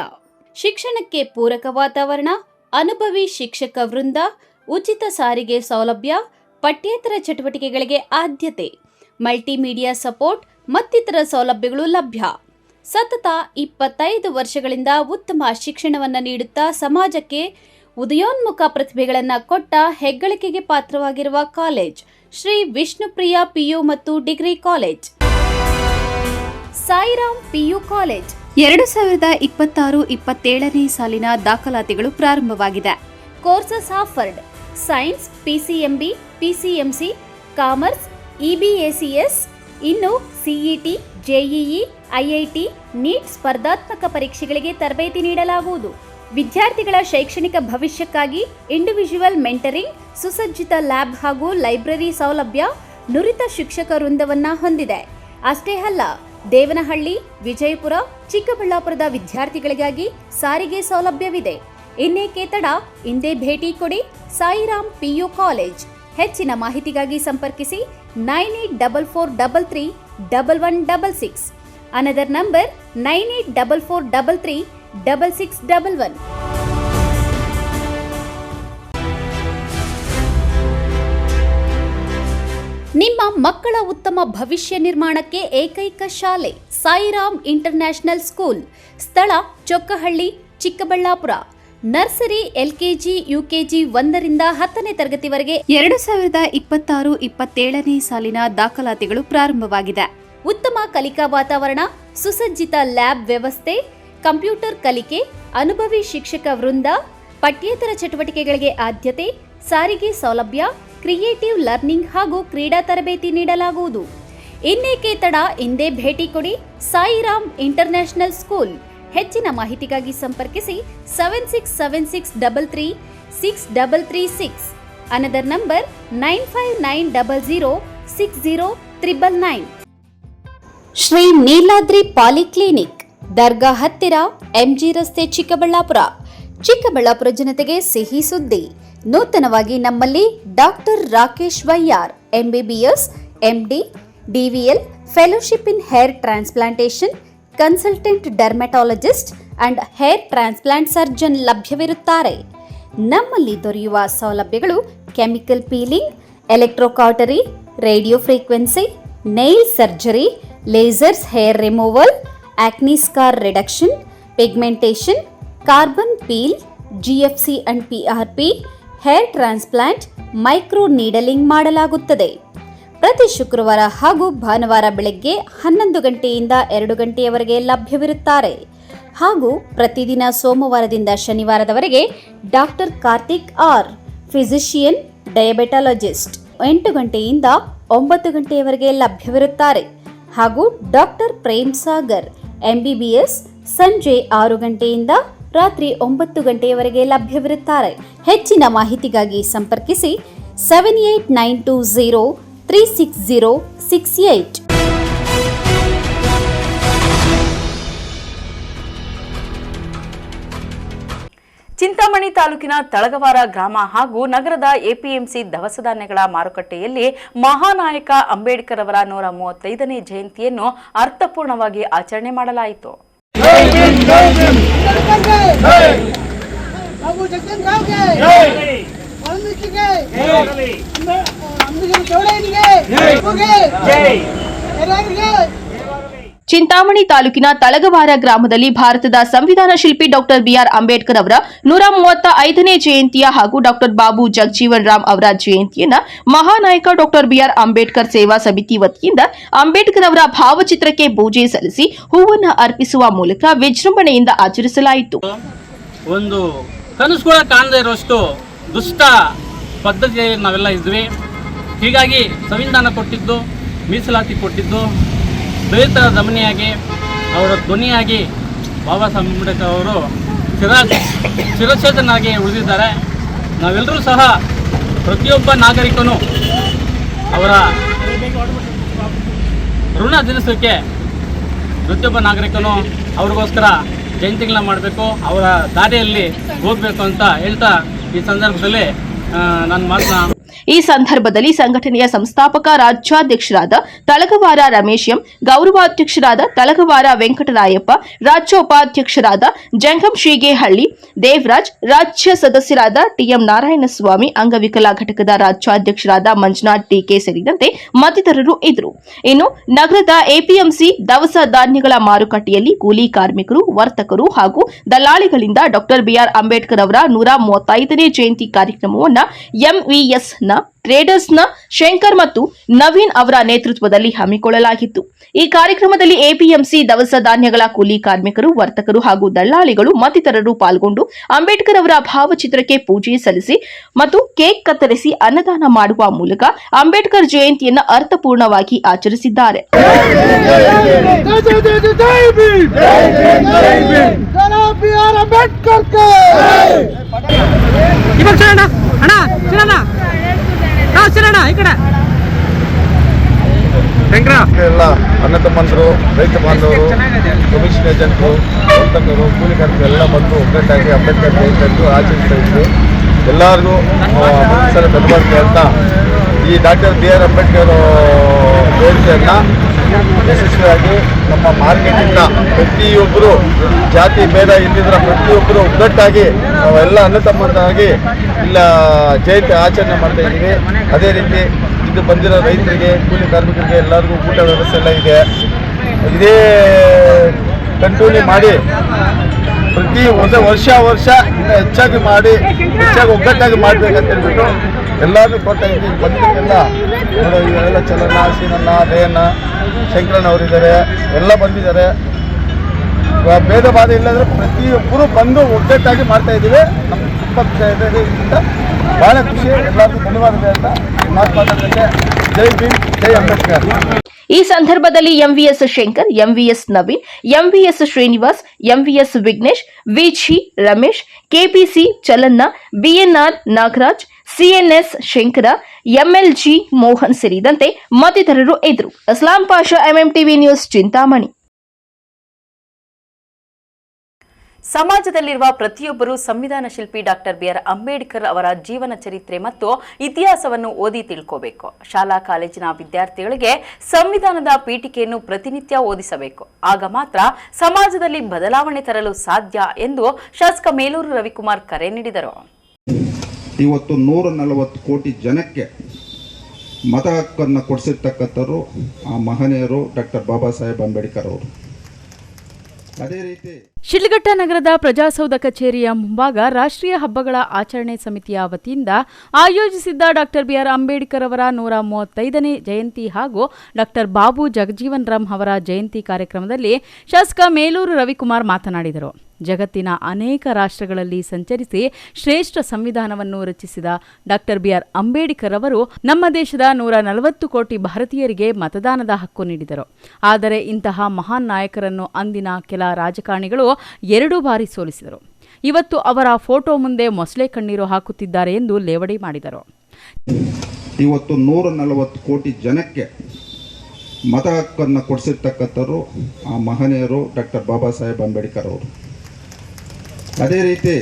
ಶಿಕ್ಷಣಕ್ಕೆ ಪೂರಕ ವಾತಾವರಣ, ಅನುಭವಿ ಶಿಕ್ಷಕ ವೃಂದ, ಉಚಿತ ಸಾರಿಗೆ ಸೌಲಭ್ಯ, ಪಠ್ಯೇತರ ಚಟುವಟಿಕೆಗಳಿಗೆ ಆದ್ಯತೆ, ಮಲ್ಟಿಮೀಡಿಯಾ ಸಪೋರ್ಟ್ ಮತ್ತಿತರ ಸೌಲಭ್ಯಗಳು ಲಭ್ಯ. ಸತತ 25 ವರ್ಷಗಳಿಂದ ಉತ್ತಮ ಶಿಕ್ಷಣವನ್ನು ನೀಡುತ್ತಾ ಸಮಾಜಕ್ಕೆ ಉದಯೋನ್ಮುಖ ಪ್ರತಿಭೆಗಳನ್ನು ಕೊಟ್ಟ ಹೆಗ್ಗಳಿಕೆಗೆ ಪಾತ್ರವಾಗಿರುವ ಕಾಲೇಜ್ ಶ್ರೀ ವಿಷ್ಣುಪ್ರಿಯ PU ಮತ್ತು degree college. Sairam PU college 2026-27ನೇ ಸಾಲಿನ ದಾಖಲಾತಿಗಳು ಪ್ರಾರಂಭವಾಗಿದೆ. Courses offered: science, PCMB, PCMC, commerce, EBACS. ಇನ್ನು CET, JEE, IIT, ನೀಟ್ ಸ್ಪರ್ಧಾತ್ಮಕ ಪರೀಕ್ಷೆಗಳಿಗೆ ತರಬೇತಿ ನೀಡಲಾಗುವುದು. ವಿದ್ಯಾರ್ಥಿಗಳ ಶೈಕ್ಷಣಿಕ ಭವಿಷ್ಯಕ್ಕಾಗಿ ಇಂಡಿವಿಜುವಲ್ ಮೆಂಟರಿಂಗ್, ಸುಸಜ್ಜಿತ ಲ್ಯಾಬ್ ಹಾಗೂ ಲೈಬ್ರರಿ ಸೌಲಭ್ಯ, ನುರಿತ ಶಿಕ್ಷಕ ವೃಂದವನ್ನ ಹೊಂದಿದೆ. ಅಷ್ಟೇ ಅಲ್ಲ, ದೇವನಹಳ್ಳಿ, ವಿಜಯಪುರ, ಚಿಕ್ಕಬಳ್ಳಾಪುರದ ವಿದ್ಯಾರ್ಥಿಗಳಿಗಾಗಿ ಸಾರಿಗೆ ಸೌಲಭ್ಯವಿದೆ. ಇನ್ನೇಕೆ ತಡ, ಇಂದೇ ಭೇಟಿ ಕೊಡಿ ಸಾಯಿರಾಮ್ PU ಕಾಲೇಜ್. ಹೆಚ್ಚಿನ ಮಾಹಿತಿಗಾಗಿ ಸಂಪರ್ಕಿಸಿ 9844331166. Another number 9844336611. ನಿಮ್ಮ ಮಕ್ಕಳ ಉತ್ತಮ ಭವಿಷ್ಯ ನಿರ್ಮಾಣಕ್ಕೆ ಏಕೈಕ ಶಾಲೆ ಸಾಯಿರಾಮ್ ಇಂಟರ್ನ್ಯಾಷನಲ್ ಸ್ಕೂಲ್. ಸ್ಥಳ Chokkahalli, Chikkaballapur. Nursery, LKG, UKG 1ರಿಂದ 10ನೇ ತರಗತಿವರೆಗೆ 2026-27ನೇ ಸಾಲಿನ ದಾಖಲಾತಿಗಳು ಪ್ರಾರಂಭವಾಗಿದೆ. ಉತ್ತಮ ಕಲಿಕಾ ವಾತಾವರಣ, ಸುಸಜ್ಜಿತ ಲ್ಯಾಬ್ ವ್ಯವಸ್ಥೆ, ಕಂಪ್ಯೂಟರ್ ಕಲಿಕೆ, ಅನುಭವಿ ಶಿಕ್ಷಕ ವೃಂದ, ಪಠ್ಯೇತರ ಚಟುವಟಿಕೆಗಳಿಗೆ ಆದ್ಯತೆ, ಸಾರಿಗೆ ಸೌಲಭ್ಯ, ಕ್ರಿಯೇಟಿವ್ ಲರ್ನಿಂಗ್ ಹಾಗೂ ಕ್ರೀಡಾ ತರಬೇತಿ ನೀಡಲಾಗುವುದು. ಇನ್ನೇಕೆ ತಡ, ಇಂದೇ ಭೇಟಿ ಕೊಡಿ ಸಾಯಿರಾಮ್ ಇಂಟರ್ನ್ಯಾಷನಲ್ ಸ್ಕೂಲ್. ಹೆಚ್ಚಿನ ಮಾಹಿತಿಗಾಗಿ ಸಂಪರ್ಕಿಸಿ 7676336336. Another number 9590060999. Shri Neeladri polyclinic, ದರ್ಗಾ ಹತ್ತಿರ, MG ರಸ್ತೆ, ಚಿಕ್ಕಬಳ್ಳಾಪುರ. ಚಿಕ್ಕಬಳ್ಳಾಪುರ ಜನತೆಗೆ ಸಿಹಿ ಸುದ್ದಿ. ನೂತನವಾಗಿ ನಮ್ಮಲ್ಲಿ doctor Rakesh Vaiyar, MBBS, MD, DVL, fellowship in hair transplantation, consultant dermatologist and hair transplant surgeon ಲಭ್ಯವಿರುತ್ತಾರೆ. ನಮ್ಮಲ್ಲಿ ದೊರೆಯುವ ಸೌಲಭ್ಯಗಳು chemical peeling, electrocautery, radio frequency, nail surgery, lasers hair removal, acne scar reduction, pigmentation, carbon peel, GFC and PRP, hair transplant, micro needling ಮಾಡಲಾಗುತ್ತದೆ. ಪ್ರತಿ ಶುಕ್ರವಾರ ಹಾಗೂ ಭಾನುವಾರ ಬೆಳಗ್ಗೆ 11 ಗಂಟೆಯಿಂದ 2 ಗಂಟೆಯವರೆಗೆ ಲಭ್ಯವಿರುತ್ತಾರೆ. ಹಾಗೂ ಪ್ರತಿದಿನ ಸೋಮವಾರದಿಂದ ಶನಿವಾರದವರೆಗೆ ಡಾಕ್ಟರ್ ಕಾರ್ತಿಕ್ ಆರ್, ಫಿಸಿಷಿಯನ್, ಡಯಾಬೆಟಾಲಜಿಸ್ಟ್ 8 ಗಂಟೆಯಿಂದ 9 ಗಂಟೆಯವರೆಗೆ ಲಭ್ಯವಿರುತ್ತಾರೆ. ಹಾಗೂ ಡಾಕ್ಟರ್ ಪ್ರೇಮ್ ಸಾಗರ್, MBBS, ಸಂಜೆ 6 ಗಂಟೆಯಿಂದ ರಾತ್ರಿ 9 ಗಂಟೆಯವರೆಗೆ ಲಭ್ಯವಿರುತ್ತಾರೆ. ಹೆಚ್ಚಿನ ಮಾಹಿತಿಗಾಗಿ ಸಂಪರ್ಕಿಸಿ 7892036068. ಚಿಂತಾಮಣಿ ತಾಲೂಕಿನ ತಳಗವಾರ ಗ್ರಾಮ ಹಾಗೂ ನಗರದ APMC ದವಸ ಧಾನ್ಯಗಳ ಮಾರುಕಟ್ಟೆಯಲ್ಲಿ ಮಹಾನಾಯಕ ಅಂಬೇಡ್ಕರ್ ಅವರ 135ನೇ ಜಯಂತಿಯನ್ನು ಅರ್ಥಪೂರ್ಣವಾಗಿ ಆಚರಣೆ ಮಾಡಲಾಯಿತು. ಚಿಂತಾಮಣಿ ತಾಲೂಕಿನ ತಳಗವಾರ ಗ್ರಾಮದಲ್ಲಿ ಭಾರತದ ಸಂವಿಧಾನ ಶಿಲ್ಪಿ ಡಾಕ್ಟರ್ ಬಿಆರ್ ಅಂಬೇಡ್ಕರ್ ಅವರ 135ನೇ ಜಯಂತಿಯ ಹಾಗೂ ಡಾಕ್ಟರ್ ಬಾಬು ಜಗಜೀವನ್ ರಾಮ್ ಅವರ ಜಯಂತಿಯನ್ನ ಮಹಾನಾಯಕ ಡಾಕ್ಟರ್ ಬಿಆರ್ ಅಂಬೇಡ್ಕರ್ ಸೇವಾ ಸಮಿತಿ ವತಿಯಿಂದ ಅಂಬೇಡ್ಕರ್ ಅವರ ಭಾವಚಿತ್ರಕ್ಕೆ ಪೂಜೆ ಸಲ್ಲಿಸಿ ಹೂವನ್ನು ಅರ್ಪಿಸುವ ಮೂಲಕ ವಿಜೃಂಭಣೆಯಿಂದ ಆಚರಿಸಲಾಯಿತು. ಒಂದು ಕನಸು ಕೂಡ ಕಾಣದೇ ಇರುವಷ್ಟು ದುಷ್ಟ ಪದ್ಧತಿಯಲ್ಲಿ ನಾವೆಲ್ಲ ಇದ್ವಿ. ಹೀಗಾಗಿ ಸಂವಿಧಾನ ಕೊಟ್ಟಿದ್ದು, ಮೀಸಲಾತಿ ಕೊಟ್ಟಿದ್ದು, ದಲಿತರ ದಮನಿಯಾಗಿ ಅವರ ಧ್ವನಿಯಾಗಿ ಬಾಬಾ ಸಾಹೇಬ್ ಅಂಬೇಡ್ಕರ್ ಅವರು ಚಿರಚೇತನಾಗಿ ಉಳಿದಿದ್ದಾರೆ. ನಾವೆಲ್ಲರೂ ಸಹ ಪ್ರತಿಯೊಬ್ಬ ನಾಗರಿಕನು ಅವರ ಋಣ ತೀರಿಸೋಕ್ಕೆ ಪ್ರತಿಯೊಬ್ಬ ನಾಗರಿಕನು ಅವ್ರಿಗೋಸ್ಕರ ಜಯಂತಿಗಳನ್ನ ಮಾಡಬೇಕು, ಅವರ ದಾರಿಯಲ್ಲಿ ಹೋಗಬೇಕು ಅಂತ ಹೇಳ್ತಾ ಈ ಸಂದರ್ಭದಲ್ಲಿ ನನ್ನ ಮಾತನ್ನ ಈ ಸಂದರ್ಭದಲ್ಲಿ ಸಂಘಟನೆಯ ಸಂಸ್ಥಾಪಕ ರಾಜ್ಯಾಧ್ಯಕ್ಷರಾದ ತಳಗವಾರ ರಮೇಶ್ ಎಂ, ಗೌರವಾಧ್ಯಕ್ಷರಾದ ತಳಗವಾರ ವೆಂಕಟರಾಯಪ್ಪ, ರಾಜ್ಯ ಉಪಾಧ್ಯಕ್ಷರಾದ ಜಂಗಂ ಶೀಗೇಹಳ್ಳಿ ದೇವರಾಜ್, ರಾಜ್ಯ ಸದಸ್ಯರಾದ ಟಿಎಂ ನಾರಾಯಣಸ್ವಾಮಿ, ಅಂಗವಿಕಲ ಘಟಕದ ರಾಜ್ಯಾಧ್ಯಕ್ಷರಾದ ಮಂಜುನಾಥ್ ಟಿಕೆ ಸೇರಿದಂತೆ ಮತ್ತಿತರರು ಇದ್ದರು. ಇನ್ನು ನಗರದ ಎಪಿಎಂಸಿ ದವಸ ಧಾನ್ಯಗಳ ಮಾರುಕಟ್ಟೆಯಲ್ಲಿ ಕೂಲಿ ಕಾರ್ಮಿಕರು, ವರ್ತಕರು ಹಾಗೂ ದಲ್ಲಾಳಿಗಳಿಂದ ಡಾಕ್ಟರ್ ಬಿಆರ್ ಅಂಬೇಡ್ಕರ್ ಅವರ 135ನೇ ಜಯಂತಿ ಕಾರ್ಯಕ್ರಮವನ್ನು ಎಂವಿಎಸ್ನ ಟ್ರೇಡರ್ಸ್ನ ಶಂಕರ್ ಮತ್ತು ನವೀನ್ ಅವರ ನೇತೃತ್ವದಲ್ಲಿ ಹಮ್ಮಿಕೊಳ್ಳಲಾಗಿತ್ತು. ಈ ಕಾರ್ಯಕ್ರಮದಲ್ಲಿ ಎಪಿಎಂಸಿ ದವಸ ಧಾನ್ಯಗಳ ಕೂಲಿ ಕಾರ್ಮಿಕರು, ವರ್ತಕರು ಹಾಗೂ ದಲ್ಲಾಳಿಗಳು ಮತ್ತಿತರರು ಪಾಲ್ಗೊಂಡು ಅಂಬೇಡ್ಕರ್ ಅವರ ಭಾವಚಿತ್ರಕ್ಕೆ ಪೂಜೆ ಸಲ್ಲಿಸಿ ಮತ್ತು ಕೇಕ್ ಕತ್ತರಿಸಿ ಅನ್ನದಾನ ಮಾಡುವ ಮೂಲಕ ಅಂಬೇಡ್ಕರ್ ಜಯಂತಿಯನ್ನು ಅರ್ಥಪೂರ್ಣವಾಗಿ ಆಚರಿಸಿದ್ದಾರೆ. ಎಲ್ಲ ಅಣ್ಣ ತಮ್ಮಂದರು, ರೈತ ಬಾಂಧವರು, ಕಮಿಷನ್ ಏಜೆಂಟರು, ವರ್ತಕರು, ಕೂಲಿ ಕಾರ್ಮಿಕರು ಎಲ್ಲ ಬಂದು ಒಗ್ಗಟ್ಟಾಗಿ ಅಂಬೇಡ್ಕರ್ ಜಯಂತಿ ಆಚರಿಸ್ತಾ ಇದ್ರು. ಎಲ್ಲರಿಗೂ ಸಲ ಧನ್ಯವಾದ ಹೇಳ್ತಾ ಈ ಡಾಕ್ಟರ್ ಬಿ ಆರ್ ಅಂಬೇಡ್ಕರ್ ಜಯಂತಿಯನ್ನು ಯಶಸ್ವಿಯಾಗಿ ನಮ್ಮ ಮಾರ್ಕೆಟಿಂದ ಪ್ರತಿಯೊಬ್ಬರು ಜಾತಿ ಭೇದ ಇದ್ದಿದ್ರ ಪ್ರತಿಯೊಬ್ಬರು ಒಗ್ಗಟ್ಟಾಗಿ ನಾವೆಲ್ಲ ಅಣ್ಣ ತಮ್ಮಂದಾಗಿ ಇಲ್ಲ ಜಯಂತಿ ಆಚರಣೆ ಮಾಡ್ತಾ ಇದ್ದೀವಿ. ಅದೇ ರೀತಿ ಇದು ಬಂದಿರೋ ರೈತರಿಗೆ, ಕೂಲಿ ಕಾರ್ಮಿಕರಿಗೆ ಎಲ್ಲರಿಗೂ ಊಟ ವ್ಯವಸ್ಥೆ ಎಲ್ಲ ಇದೆ. ಇದೇ ಕಂಟಿನ್ಯೂ ಮಾಡಿ ಪ್ರತಿ ವರ್ಷ ಇನ್ನು ಹೆಚ್ಚಾಗಿ ಮಾಡಿ ಹೆಚ್ಚಾಗಿ ಒಗ್ಗಟ್ಟಾಗಿ ಮಾಡಬೇಕಂತ ಹೇಳ್ಬಿಟ್ಟು ಎಲ್ಲರೂ ಕೊಡ್ತಾ ಇದ್ದೀವಿ. ಬಂದಿದ್ದಕ್ಕೆಲ್ಲ ನೋಡೋ ಇವೆಲ್ಲ ಚಲನ, ಸೀನಣ್ಣ, ದಯಣ್ಣ, ಶಂಕರಣ್ಣ ಅವರಿದ್ದಾರೆ, ಎಲ್ಲ ಬಂದಿದ್ದಾರೆ. ಭೇದ ಬಾಧ ಇಲ್ಲದ್ರೆ ಪ್ರತಿಯೊಬ್ಬರು ಬಂದು ಒಗ್ಗಟ್ಟಾಗಿ ಮಾಡ್ತಾ ಇದ್ದೀವಿ. ನಮ್ಗೆ ತುಂಬ ಖುಷಿ ಇದೆ. ಇದರಿಂದ ಭಾಳ ಖುಷಿ. ಎಲ್ಲರಿಗೂ ಧನ್ಯವಾದ ಅಂತ ಮಾತನಾಡೋದಕ್ಕೆ ಜೈ ಭೀಮ್, ಜೈ ಅಂಬೇಡ್ಕರ್. ಈ ಸಂದರ್ಭದಲ್ಲಿ MVS Shankar, MVS Naveen, MVS Srinivas, MVS Vignesh, VG Ramesh, KPC Chalanna, BNR Nagaraj, CNS Shankara, MLG Mohan ಸೇರಿದಂತೆ ಮತ್ತಿತರರು ಇದ್ದರು. Aslam Pasha, MMTV news, Chintamani. ಸಮಾಜದಲ್ಲಿರುವ ಪ್ರತಿಯೊಬ್ಬರೂ ಸಂವಿಧಾನ ಶಿಲ್ಪಿ ಡಾಕ್ಟರ್ ಬಿಆರ್ ಅಂಬೇಡ್ಕರ್ ಅವರ ಜೀವನ ಚರಿತ್ರೆ ಮತ್ತು ಇತಿಹಾಸವನ್ನು ಓದಿ ತಿಳ್ಕೋಬೇಕು. ಶಾಲಾ ಕಾಲೇಜಿನ ವಿದ್ಯಾರ್ಥಿಗಳಿಗೆ ಸಂವಿಧಾನದ ಪೀಠಿಕೆಯನ್ನು ಪ್ರತಿನಿತ್ಯ ಓದಿಸಬೇಕು. ಆಗ ಮಾತ್ರ ಸಮಾಜದಲ್ಲಿ ಬದಲಾವಣೆ ತರಲು ಸಾಧ್ಯ ಎಂದು ಶಾಸಕ ಮೇಲೂರು ರವಿಕುಮಾರ್ ಕರೆ ನೀಡಿದರು. ಇವತ್ತು 140 ಕೋಟಿ ಜನಕ್ಕೆ ಮತ ಹಕ್ಕನ್ನು ಕೊಡಿಸಿರ್ತಕ್ಕಂಥವ್ರು ಆ ಮಹನೀಯರು ಡಾಕ್ಟರ್ ಬಾಬಾ ಸಾಹೇಬ್ ಅಂಬೇಡ್ಕರ್ ಅವರು. ಅದೇ ರೀತಿ ಶಿಡ್ಲಘಟ್ಟ ನಗರದ ಪ್ರಜಾಸೌಧ ಕಚೇರಿಯ ಮುಂಭಾಗ ರಾಷ್ಟ್ರೀಯ ಹಬ್ಬಗಳ ಆಚರಣೆ ಸಮಿತಿಯ ವತಿಯಿಂದ ಆಯೋಜಿಸಿದ್ದ ಡಾಕ್ಟರ್ ಬಿಆರ್ ಅಂಬೇಡ್ಕರ್ ಅವರ 135ನೇ ಜಯಂತಿ ಹಾಗೂ ಡಾಕ್ಟರ್ ಬಾಬು ಜಗಜೀವನ್ ರಾಮ್ ಅವರ ಜಯಂತಿ ಕಾರ್ಯಕ್ರಮದಲ್ಲಿ ಶಾಸಕ ಮೇಲೂರು ರವಿಕುಮಾರ್ ಮಾತನಾಡಿದರು. ಜಗತ್ತಿನ ಅನೇಕ ರಾಷ್ಟ್ರಗಳಲ್ಲಿ ಸಂಚರಿಸಿ ಶ್ರೇಷ್ಠ ಸಂವಿಧಾನವನ್ನು ರಚಿಸಿದ ಡಾಕ್ಟರ್ ಬಿಆರ್ ಅಂಬೇಡ್ಕರ್ ಅವರು ನಮ್ಮ ದೇಶದ 140 ಕೋಟಿ ಭಾರತೀಯರಿಗೆ ಮತದಾನದ ಹಕ್ಕು ನೀಡಿದರು. ಆದರೆ ಇಂತಹ ಮಹಾನ್ ನಾಯಕರನ್ನು ಅಂದಿನ ಕೆಲ ರಾಜಕಾರಣಿಗಳು 2 ಬಾರಿ ಸೋಲಿಸಿದರು. ಇವತ್ತು ಅವರ ಫೋಟೋ ಮುಂದೆ ಮೊಸಳೆ ಕಣ್ಣೀರು ಹಾಕುತ್ತಿದ್ದಾರೆ ಎಂದು ಲೇವಡಿ ಮಾಡಿದರು. ಇವತ್ತು 140 ಕೋಟಿ ಜನಕ್ಕೆ ಮತ ಹಕ್ಕನ್ನು ಕೊಡಿಸಿರ್ತಕ್ಕಂಥವ್ರು ಆ ಮಹನೀಯರು ಡಾಕ್ಟರ್ ಬಾಬಾ ಸಾಹೇಬ್ ಅಂಬೇಡ್ಕರ್ ಅವರು. ಅದೇ ರೀತಿ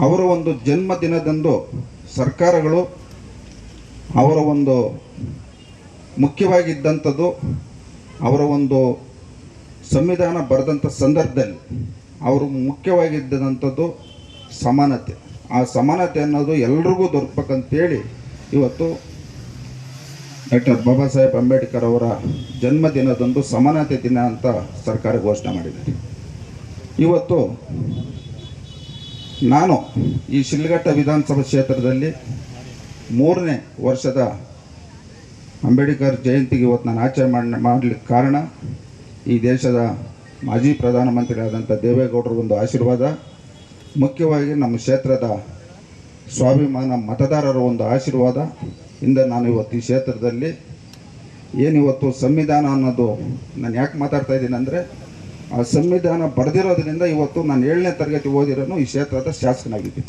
ಅವರ ಒಂದು ಜನ್ಮದಿನದಂದು ಸರ್ಕಾರಗಳು ಅವರ ಒಂದು ಮುಖ್ಯವಾಗಿದ್ದಂಥದ್ದು ಅವರ ಒಂದು ಸಂವಿಧಾನ ಬರೆದಂಥ ಸಂದರ್ಭದಲ್ಲಿ ಅವರು ಮುಖ್ಯವಾಗಿದ್ದಂಥದ್ದು ಸಮಾನತೆ. ಆ ಸಮಾನತೆ ಅನ್ನೋದು ಎಲ್ರಿಗೂ ದೊರಕಬೇಕಂತೇಳಿ ಇವತ್ತು ಡಾಕ್ಟರ್ ಬಾಬಾ ಸಾಹೇಬ್ ಅಂಬೇಡ್ಕರ್ ಅವರ ಜನ್ಮದಿನದಂದು ಸಮಾನತೆ ದಿನ ಅಂತ ಸರ್ಕಾರ ಘೋಷಣೆ ಮಾಡಿದೆ. ಇವತ್ತು ನಾನು ಈ ಶಿಡ್ಲಘಟ್ಟ ವಿಧಾನಸಭಾ ಕ್ಷೇತ್ರದಲ್ಲಿ 3ನೇ ವರ್ಷದ ಅಂಬೇಡ್ಕರ್ ಜಯಂತಿಗೆ ಇವತ್ತು ನಾನು ಆಚರಣೆ ಮಾಡಲಿಕ್ಕೆ ಕಾರಣ ಈ ದೇಶದ ಮಾಜಿ ಪ್ರಧಾನಮಂತ್ರಿಯಾದಂಥ ದೇವೇಗೌಡರ ಒಂದು ಆಶೀರ್ವಾದ, ಮುಖ್ಯವಾಗಿ ನಮ್ಮ ಕ್ಷೇತ್ರದ ಸ್ವಾಭಿಮಾನ ಮತದಾರರ ಒಂದು ಆಶೀರ್ವಾದ ಇಂದ ನಾನು ಇವತ್ತು ಈ ಕ್ಷೇತ್ರದಲ್ಲಿ ಏನಿವತ್ತು ಸಂವಿಧಾನ ಅನ್ನೋದು ನಾನು ಯಾಕೆ ಮಾತಾಡ್ತಾ ಇದ್ದೀನಿ ಅಂದರೆ, ಆ ಸಂವಿಧಾನ ಬರೆದಿರೋದ್ರಿಂದ ಇವತ್ತು ನಾನು 7ನೇ ತರಗತಿ ಓದಿರೋನು ಈ ಕ್ಷೇತ್ರದ ಶಾಸಕನಾಗಿದ್ದೀನಿ.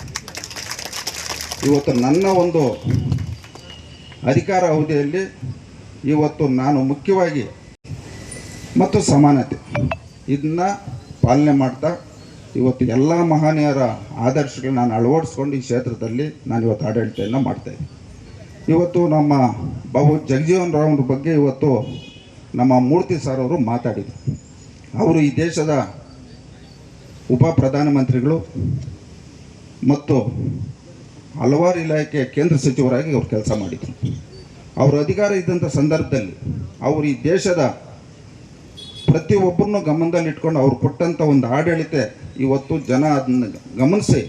ಇವತ್ತು ನನ್ನ ಒಂದು ಅಧಿಕಾರ ಅವಧಿಯಲ್ಲಿ ಇವತ್ತು ನಾನು ಮುಖ್ಯವಾಗಿ ಮತ್ತು ಸಮಾನತೆ ಇದನ್ನ ಪಾಲನೆ ಮಾಡ್ತಾ ಇವತ್ತು ಎಲ್ಲ ಮಹನೀಯರ ಆದರ್ಶಗಳನ್ನ ನಾನು ಅಳವಡಿಸ್ಕೊಂಡು ಈ ಕ್ಷೇತ್ರದಲ್ಲಿ ನಾನು ಇವತ್ತು ಆಡಳಿತವನ್ನು ಮಾಡ್ತಾಯಿದ್ದೀನಿ. ಇವತ್ತು ನಮ್ಮ ಬಾಬು ಜಗಜೀವನ್ ರಾವ್ ಅವ್ರ ಬಗ್ಗೆ ಇವತ್ತು ನಮ್ಮ ಮೂರ್ತಿ ಸರ್ ಅವರು ಮಾತಾಡಿದರು. ಅವರು ಈ ದೇಶದ ಉಪ ಪ್ರಧಾನಮಂತ್ರಿಗಳು ಮತ್ತು ಹಲವಾರು ಇಲಾಖೆಯ ಕೇಂದ್ರ ಸಚಿವರಾಗಿ ಅವರು ಕೆಲಸ ಮಾಡಿದರು. ಅವರು ಅಧಿಕಾರ ಇದ್ದಂಥ ಸಂದರ್ಭದಲ್ಲಿ ಅವರು ಈ ದೇಶದ ಪ್ರತಿಯೊಬ್ಬರನ್ನು ಗಮನದಲ್ಲಿಟ್ಕೊಂಡು ಅವ್ರು ಕೊಟ್ಟಂಥ ಒಂದು ಆಡಳಿತ ಇವತ್ತು ಜನ ಅದನ್ನು ಗಮನಿಸಿ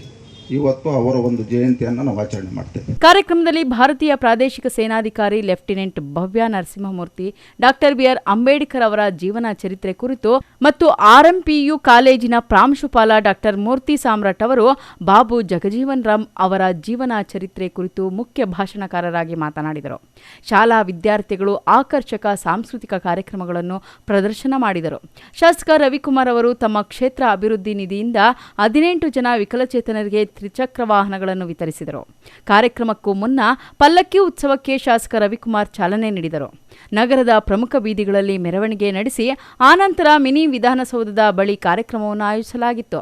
ಇವತ್ತು ಅವರ ಒಂದು ಜಯಂತಿಯನ್ನು ನಾವು ಆಚರಣೆ ಮಾಡ್ತೇವೆ. ಕಾರ್ಯಕ್ರಮದಲ್ಲಿ ಭಾರತೀಯ ಪ್ರಾದೇಶಿಕ ಸೇನಾಧಿಕಾರಿ ಲೆಫ್ಟಿನೆಂಟ್ ಭವ್ಯ ನರಸಿಂಹಮೂರ್ತಿ, ಡಾಕ್ಟರ್ ಬಿಆರ್ ಅಂಬೇಡ್ಕರ್ ಅವರ ಜೀವನ ಚರಿತ್ರೆ ಕುರಿತು ಮತ್ತು RMPU ಕಾಲೇಜಿನ ಪ್ರಾಂಶುಪಾಲ ಡಾಕ್ಟರ್ ಮೂರ್ತಿ ಸಾಮ್ರಾಟ್ ಅವರು ಬಾಬು ಜಗಜೀವನ್ ರಾಮ್ ಅವರ ಜೀವನ ಚರಿತ್ರೆ ಕುರಿತು ಮುಖ್ಯ ಭಾಷಣಕಾರರಾಗಿ ಮಾತನಾಡಿದರು. ಶಾಲಾ ವಿದ್ಯಾರ್ಥಿಗಳು ಆಕರ್ಷಕ ಸಾಂಸ್ಕೃತಿಕ ಕಾರ್ಯಕ್ರಮಗಳನ್ನು ಪ್ರದರ್ಶನ ಮಾಡಿದರು. ಶಾಸಕ ರವಿಕುಮಾರ್ ಅವರು ತಮ್ಮ ಕ್ಷೇತ್ರ ಅಭಿವೃದ್ಧಿ ನಿಧಿಯಿಂದ 18 ಜನ ವಿಕಲಚೇತನರಿಗೆ ತ್ರಿಚಕ್ರ ವಾಹನಗಳನ್ನು ವಿತರಿಸಿದರು. ಕಾರ್ಯಕ್ರಮಕ್ಕೂ ಮುನ್ನ ಪಲ್ಲಕ್ಕಿ ಉತ್ಸವಕ್ಕೆ ಶಾಸಕ ರವಿಕುಮಾರ್ ಚಾಲನೆ ನೀಡಿದರು. ನಗರದ ಪ್ರಮುಖ ಬೀದಿಗಳಲ್ಲಿ ಮೆರವಣಿಗೆ ನಡೆಸಿ ಆನಂತರ ಮಿನಿ ವಿಧಾನಸೌಧದ ಬಳಿ ಕಾರ್ಯಕ್ರಮವನ್ನು ಆಯೋಜಿಸಲಾಗಿತ್ತು.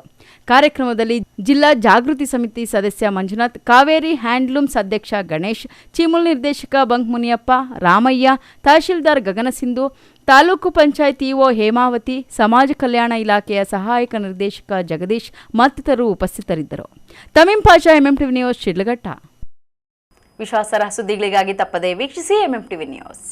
ಕಾರ್ಯಕ್ರಮದಲ್ಲಿ ಜಿಲ್ಲಾ ಜಾಗೃತಿ ಸಮಿತಿ ಸದಸ್ಯ ಮಂಜುನಾಥ್, ಕಾವೇರಿ ಹ್ಯಾಂಡ್ಲೂಮ್ಸ್ ಅಧ್ಯಕ್ಷ ಗಣೇಶ್, ಚೀಮುಲ್ ನಿರ್ದೇಶಕ ಬಂಕ್-ಮುನಿಯಪ್ಪ, ರಾಮಯ್ಯ, ತಹಶೀಲ್ದಾರ್ ಗಗನಸಿಂಧು, ತಾಲೂಕು ಪಂಚಾಯತ್ ಇಒ ಹೇಮಾವತಿ, ಸಮಾಜ ಕಲ್ಯಾಣ ಇಲಾಖೆಯ ಸಹಾಯಕ ನಿರ್ದೇಶಕ ಜಗದೀಶ್ ಮತ್ತಿತರರು ಉಪಸ್ಥಿತರಿದ್ದರು. ತಮೀಂ ಪಾಷಾ, MMTV ನ್ಯೂಸ್, ಶಿಡ್ಲಘಟ್ಟ. ವಿಶ್ವಾಸಾರ್ಹ ಸುದ್ದಿಗಳಿಗಾಗಿ ತಪ್ಪದೇ ವೀಕ್ಷಿಸಿ MMTV ನ್ಯೂಸ್.